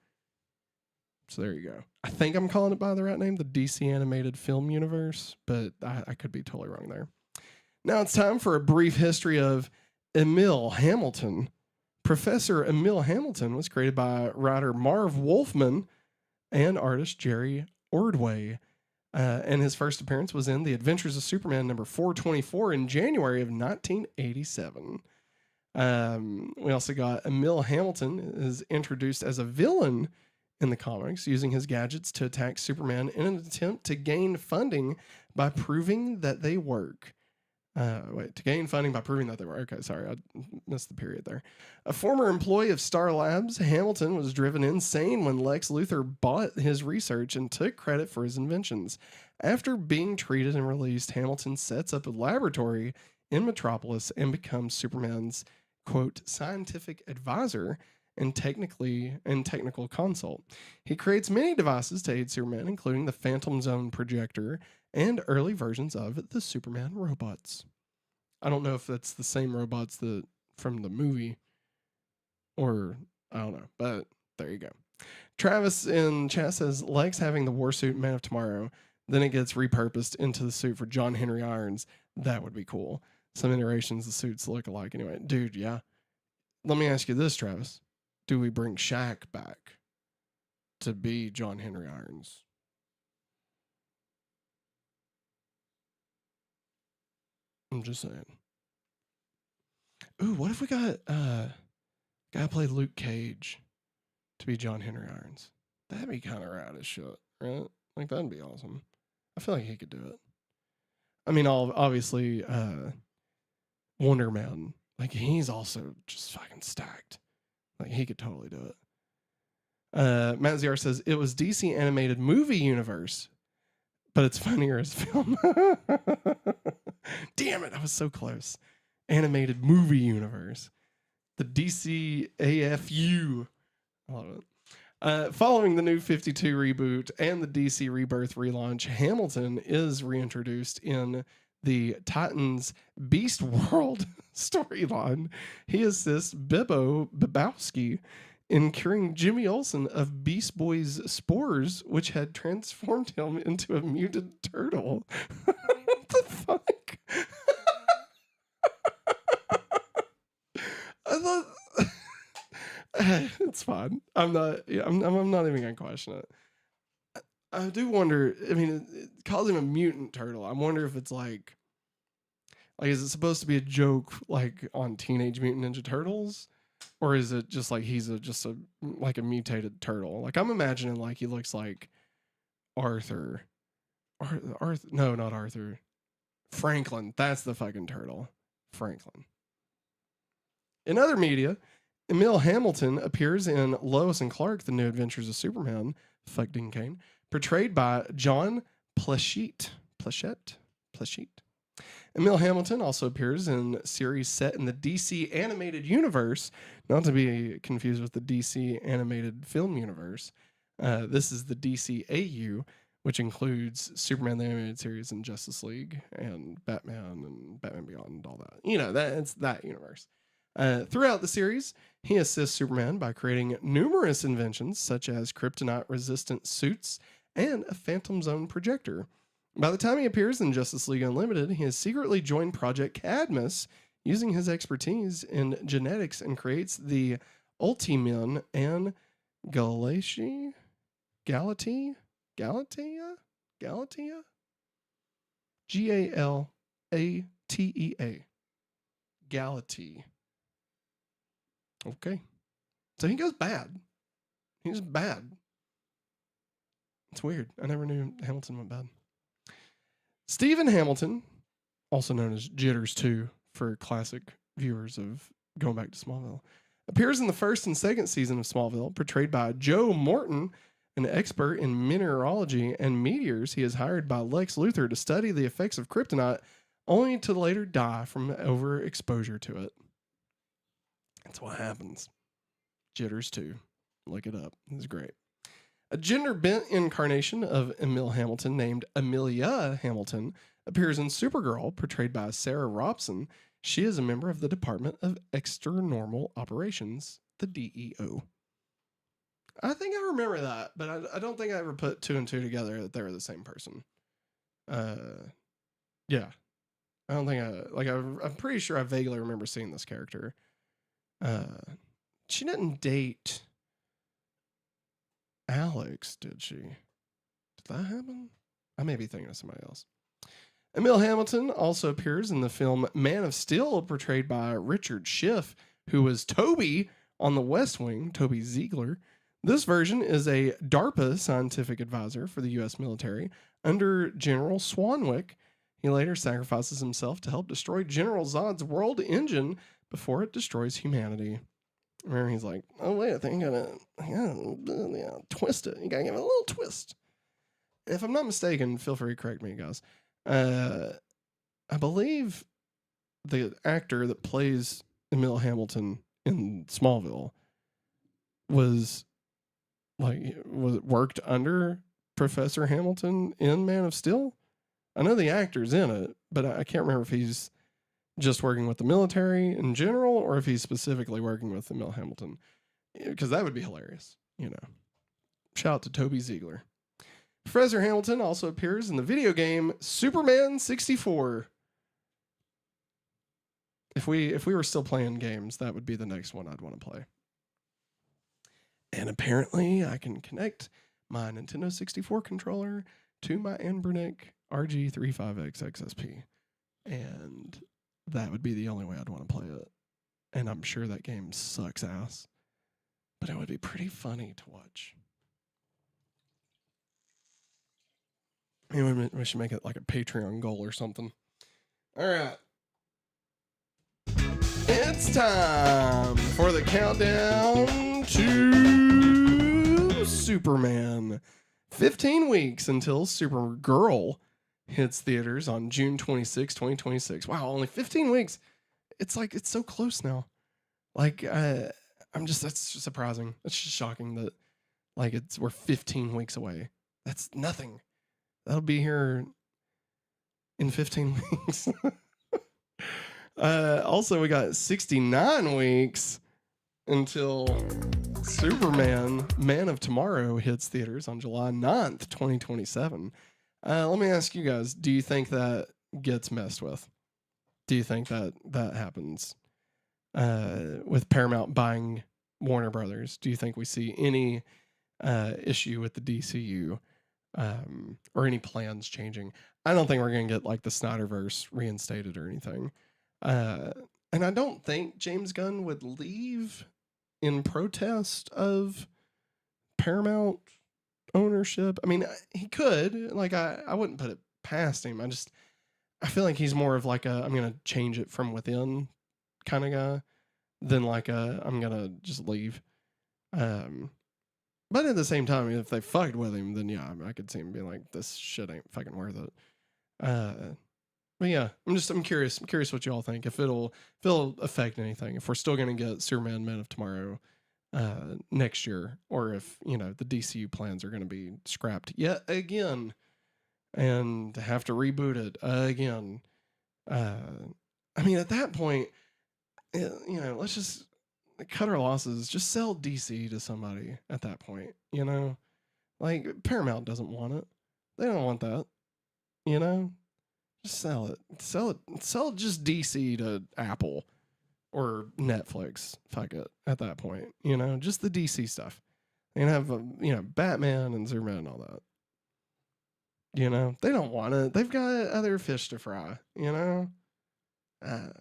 So there you go. I think I'm calling it by the right name, the DC Animated Film Universe, but I could be totally wrong there. Now it's time for a brief history of Emil Hamilton. Professor Emil Hamilton was created by writer Marv Wolfman and artist Jerry Ordway. And his first appearance was in The Adventures of Superman number 424 in January of 1987. We also got Emil Hamilton is introduced as a villain in the comics, using his gadgets to attack Superman in an attempt to gain funding by proving that they work. To gain funding by proving that they were. Okay, sorry, I missed the period there. A former employee of Star Labs, Hamilton was driven insane when Lex Luthor bought his research and took credit for his inventions. After being treated and released, Hamilton sets up a laboratory in Metropolis and becomes Superman's, quote, scientific advisor and technical consult. He creates many devices to aid Superman, including the Phantom Zone projector and early versions of the Superman robots. I don't know if that's the same robots from the movie, or I don't know, but there you go. Travis in chat says, Lex having the war suit Man of Tomorrow, then it gets repurposed into the suit for John Henry Irons. That would be cool. Some iterations the suits look alike anyway. Dude, yeah. Let me ask you this, Travis. Do we bring Shaq back to be John Henry Irons? I'm just saying. Ooh, what if we got guy played Luke Cage to be John Henry Irons? That'd be kind of rad as shit, right? Like, that'd be awesome. I feel like he could do it. I mean, obviously, Wonder Man, like, he's also just fucking stacked. Like, he could totally do it. Matt ZR says, it was DC animated movie universe, but it's funnier as film. Damn it, I was so close. Animated movie universe. The DC AFU. I love it. Following the New 52 reboot and the DC Rebirth relaunch, Hamilton is reintroduced in the Titans Beast World storyline. He assists Bibbo Babowski in curing Jimmy Olsen of Beast Boy's spores, which had transformed him into a mutant turtle. What the fuck? I thought it's fine. I'm not even gonna question it. I do wonder. I mean, it calls him a mutant turtle. I wonder if it's like is it supposed to be a joke like on Teenage Mutant Ninja Turtles, or is it just like he's just a mutated turtle? Like, I'm imagining like he looks like Arthur. No, not Arthur. Franklin. That's the fucking turtle. Franklin. In other media, Emil Hamilton appears in Lois and Clark, The New Adventures of Superman, fuck Dean Cain, portrayed by John Pleshette. Emil Hamilton also appears in series set in the DC animated universe, not to be confused with the DC animated film universe. This is the DCAU, which includes Superman the Animated Series and Justice League and Batman Beyond and all that. You know, it's that universe. Throughout the series, he assists Superman by creating numerous inventions such as kryptonite-resistant suits and a Phantom Zone projector. By the time he appears in Justice League Unlimited, he has secretly joined Project Cadmus, using his expertise in genetics, and creates the Ultimen, and Galatia? Galatea? Galatea? Galatea. Okay. So he goes bad. He's bad. It's weird. I never knew Hamilton went bad. Stephen Hamilton, also known as Jitters 2 for classic viewers of going back to Smallville, appears in the first and second season of Smallville, portrayed by Joe Morton, an expert in mineralogy and meteors. He is hired by Lex Luthor to study the effects of kryptonite, only to later die from overexposure to it. That's what happens. Jitters 2. Look it up. It's great. A gender-bent incarnation of Emil Hamilton named Amelia Hamilton appears in Supergirl, portrayed by Sarah Robson. She is a member of the Department of Extranormal Operations, the DEO. I think I remember that, but I don't think I ever put two and two together that they were the same person. Yeah. I don't think I'm pretty sure I vaguely remember seeing this character. She didn't date Alex, did she? Did that happen? I may be thinking of somebody else. Emil Hamilton also appears in the film Man of Steel, portrayed by Richard Schiff, who was Toby on The West Wing, Toby Ziegler. This version is a DARPA scientific advisor for the U.S. military under General Swanwick. He later sacrifices himself to help destroy General Zod's world engine before it destroys humanity. Remember, he's like, oh, wait, I think I gotta twist it. You gotta give it a little twist. If I'm not mistaken, feel free to correct me, guys. I believe the actor that plays Emil Hamilton in Smallville worked under Professor Hamilton in Man of Steel. I know the actor's in it, but I can't remember if he's just working with the military in general or if he's specifically working with Emil Hamilton, because that would be hilarious, you know. Shout out to Toby Ziegler. Professor Hamilton also appears in the video game Superman 64. If we were still playing games, that would be the next one I'd want to play. And apparently I can connect my Nintendo 64 controller to my Anbernic RG35X XSP. And that would be the only way I'd want to play it. And I'm sure that game sucks ass. But it would be pretty funny to watch. Maybe we should make it like a Patreon goal or something. All right. It's time for the countdown to Superman. 15 weeks until Supergirl hits theaters on June 26, 2026. Wow, only 15 weeks. It's like, it's so close now. Like, that's just surprising. It's just shocking that, like, we're 15 weeks away. That's nothing. That'll be here in 15 weeks. Also, we got 69 weeks until Superman, Man of Tomorrow hits theaters on July 9th, 2027. Let me ask you guys, do you think that gets messed with? Do you think that happens with Paramount buying Warner Brothers? Do you think we see any issue with the DCU or any plans changing? I don't think we're going to get like the Snyderverse reinstated or anything. And I don't think James Gunn would leave in protest of Paramount ownership. I mean, he could. Like, I wouldn't put it past him. I feel like he's more of like I'm going to change it from within kind of guy than like I'm going to just leave. But at the same time, if they fucked with him, then yeah, I could see him being like, this shit ain't fucking worth it. But yeah, I'm curious what y'all think. If it'll affect anything. If we're still gonna get Superman Man of Tomorrow next year, or if, you know, the DCU plans are gonna be scrapped yet again and have to reboot it again. I mean, at that point, you know, let's just cut our losses. Just sell DC to somebody at that point. You know, like Paramount doesn't want it. They don't want that. You know. Just sell it. Sell just DC to Apple. or Netflix. Fuck it. At that point, you know, just the DC stuff. And have you know, Batman and Superman and all that. You know, they don't want it. They've got other fish to fry. You know, I don't know.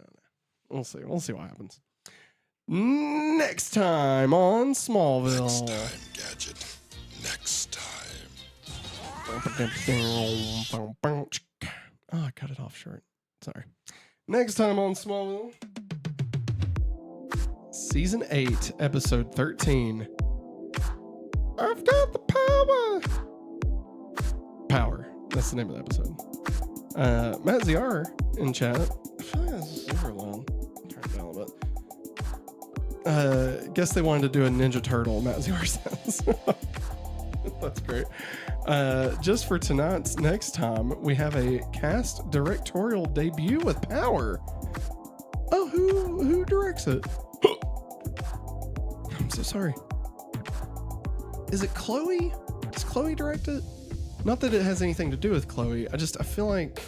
We'll see. We'll see what happens. Next time on Smallville. Next time, Gadget. Next time. Oh, I cut it off short. Sorry. Next time on Smallville. Season 8, episode 13. I've got the power. Power. That's the name of the episode. Matt ZR in chat. I feel like that's super long. Turn it down a little bit. Guess they wanted to do a Ninja Turtle, Matt ZR says. That's great. Just for tonight's next time, we have a cast directorial debut with Power. Oh, who directs it? I'm so sorry. Is it Chloe? Does Chloe direct it? Not that it has anything to do with Chloe. I feel like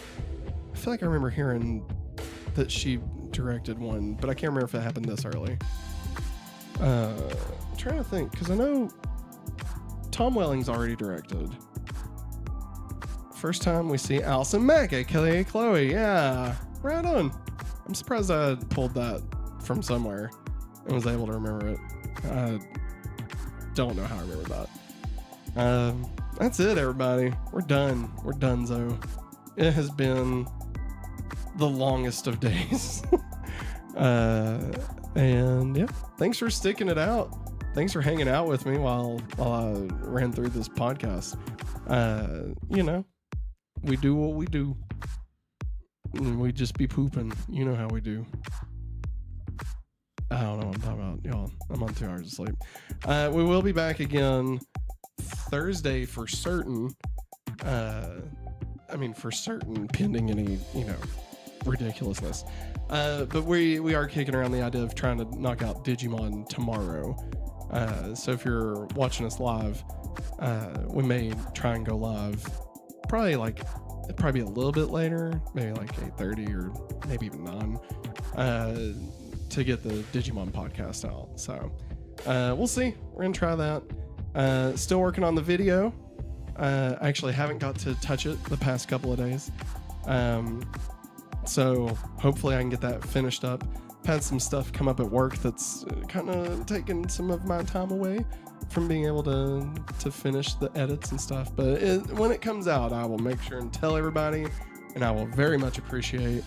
I remember hearing that she directed one, but I can't remember if it happened this early. I'm trying to think, because I know Tom Welling's already directed. First time we see Allison Mack, aka Chloe. Yeah, right on. I'm surprised I pulled that from somewhere and was able to remember it. I don't know how I remember that. That's it, everybody. We're done. We're donezo. It has been the longest of days. And yeah, thanks for sticking it out. Thanks for hanging out with me while I ran through this podcast. You know, we do what we do. And we just be pooping. You know how we do. I don't know what I'm talking about, y'all. I'm on 2 hours of sleep. We will be back again Thursday for certain. For certain, pending any, you know, ridiculousness. But we are kicking around the idea of trying to knock out Digimon tomorrow. So if you're watching us live, we may try and go live probably a little bit later, maybe like 8:30 or maybe even 9, to get the Digimon podcast out. So we'll see. We're gonna try that. Still working on the video. I actually haven't got to touch it the past couple of days. So hopefully I can get that finished up. I've had some stuff come up at work that's kind of taken some of my time away from being able to finish the edits and stuff. But when it comes out, I will make sure and tell everybody, and I will very much appreciate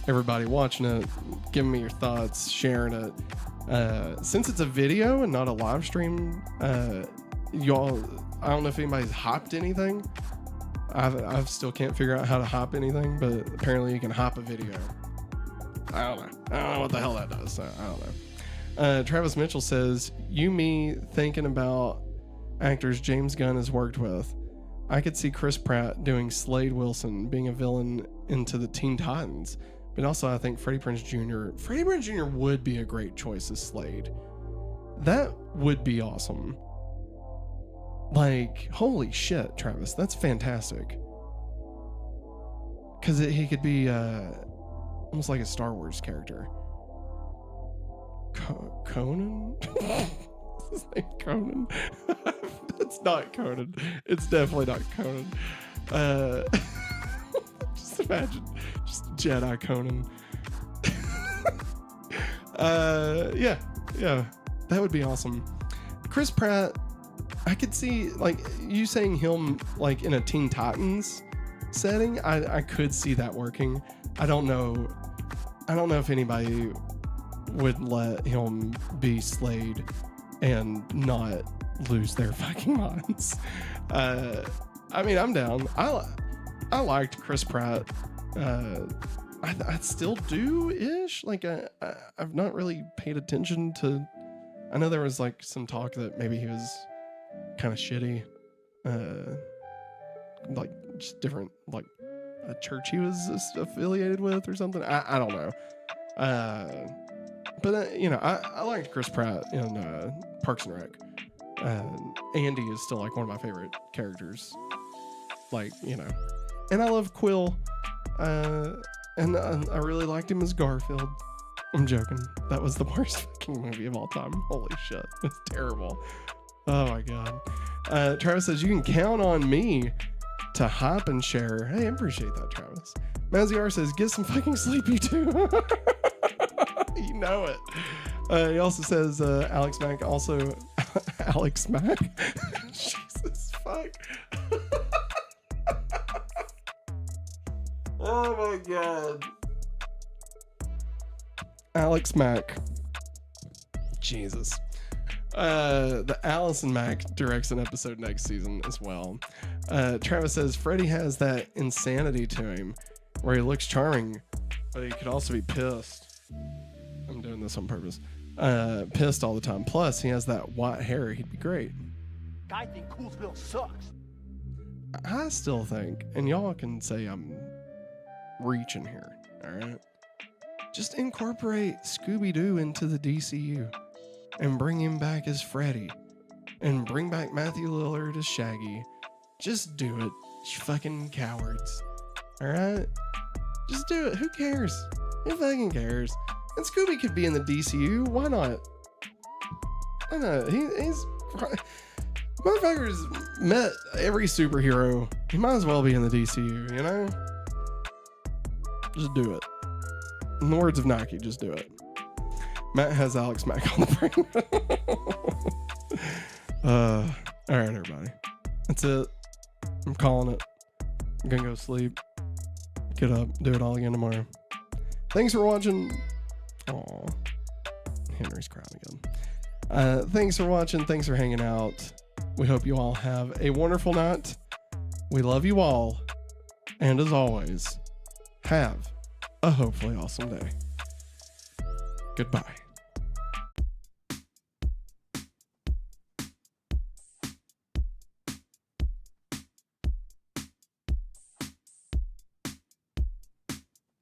everybody watching it, giving me your thoughts, sharing it. Since it's a video and not a live stream, y'all, I don't know if anybody's hopped anything. I still can't figure out how to hop anything, but apparently you can hop a video. I don't know what the hell that does. I don't know. Travis Mitchell says, me thinking about actors James Gunn has worked with. I could see Chris Pratt doing Slade Wilson, being a villain into the Teen Titans. But also I think Freddie Prinze Jr. would be a great choice as Slade. That would be awesome. Like, holy shit, Travis, that's fantastic. Because he could be almost like a Star Wars character. Conan? Is his name Conan? It's not Conan. It's definitely not Conan. Just imagine, just Jedi Conan. Yeah, that would be awesome. Chris Pratt, I could see, like, you saying him like in a Teen Titans setting. I could see that working. I don't know if anybody would let him be Slade and not lose their fucking minds. I'm down. I liked Chris Pratt. I still do ish. Like I've not really paid attention to. I know there was like some talk that maybe he was kind of shitty, like just different, like a church he was affiliated with or something. I don't know. But I liked Chris Pratt in Parks and Rec. Andy is still like one of my favorite characters. Like, and I love Quill. And I really liked him as Garfield. I'm joking. That was the worst fucking movie of all time. Holy shit. It's terrible. Oh my God. Travis says, you can count on me to hype and share. Hey, I appreciate that, Travis. Maziar says, get some fucking sleep, you too. You know it. He also says, Alex Mack also... Alex Mack? Jesus, fuck. Oh my God. Alex Mack. Jesus. The Allison Mack directs an episode next season as well. Travis says Freddie has that insanity to him where he looks charming, but he could also be pissed. I'm doing this on purpose. Pissed all the time. Plus, he has that white hair. He'd be great. I think Coolsville sucks. I still think, and y'all can say I'm reaching here, all right? Just incorporate Scooby-Doo into the DCU and bring him back as Freddy and bring back Matthew Lillard as Shaggy. Just do it, you fucking cowards. All right? Just do it. Who cares? Who fucking cares? And Scooby could be in the DCU. Why not? Why not? He's... Motherfuckers met every superhero. He might as well be in the DCU, you know? Just do it. In the words of Nike, just do it. Matt has Alex Mack on the brain. All right, everybody. That's it. I'm calling it. I'm gonna go sleep. Get up. Do it all again tomorrow. Thanks for watching. Aw. Henry's crying again. Thanks for watching. Thanks for hanging out. We hope you all have a wonderful night. We love you all. And as always, have a hopefully awesome day. Goodbye.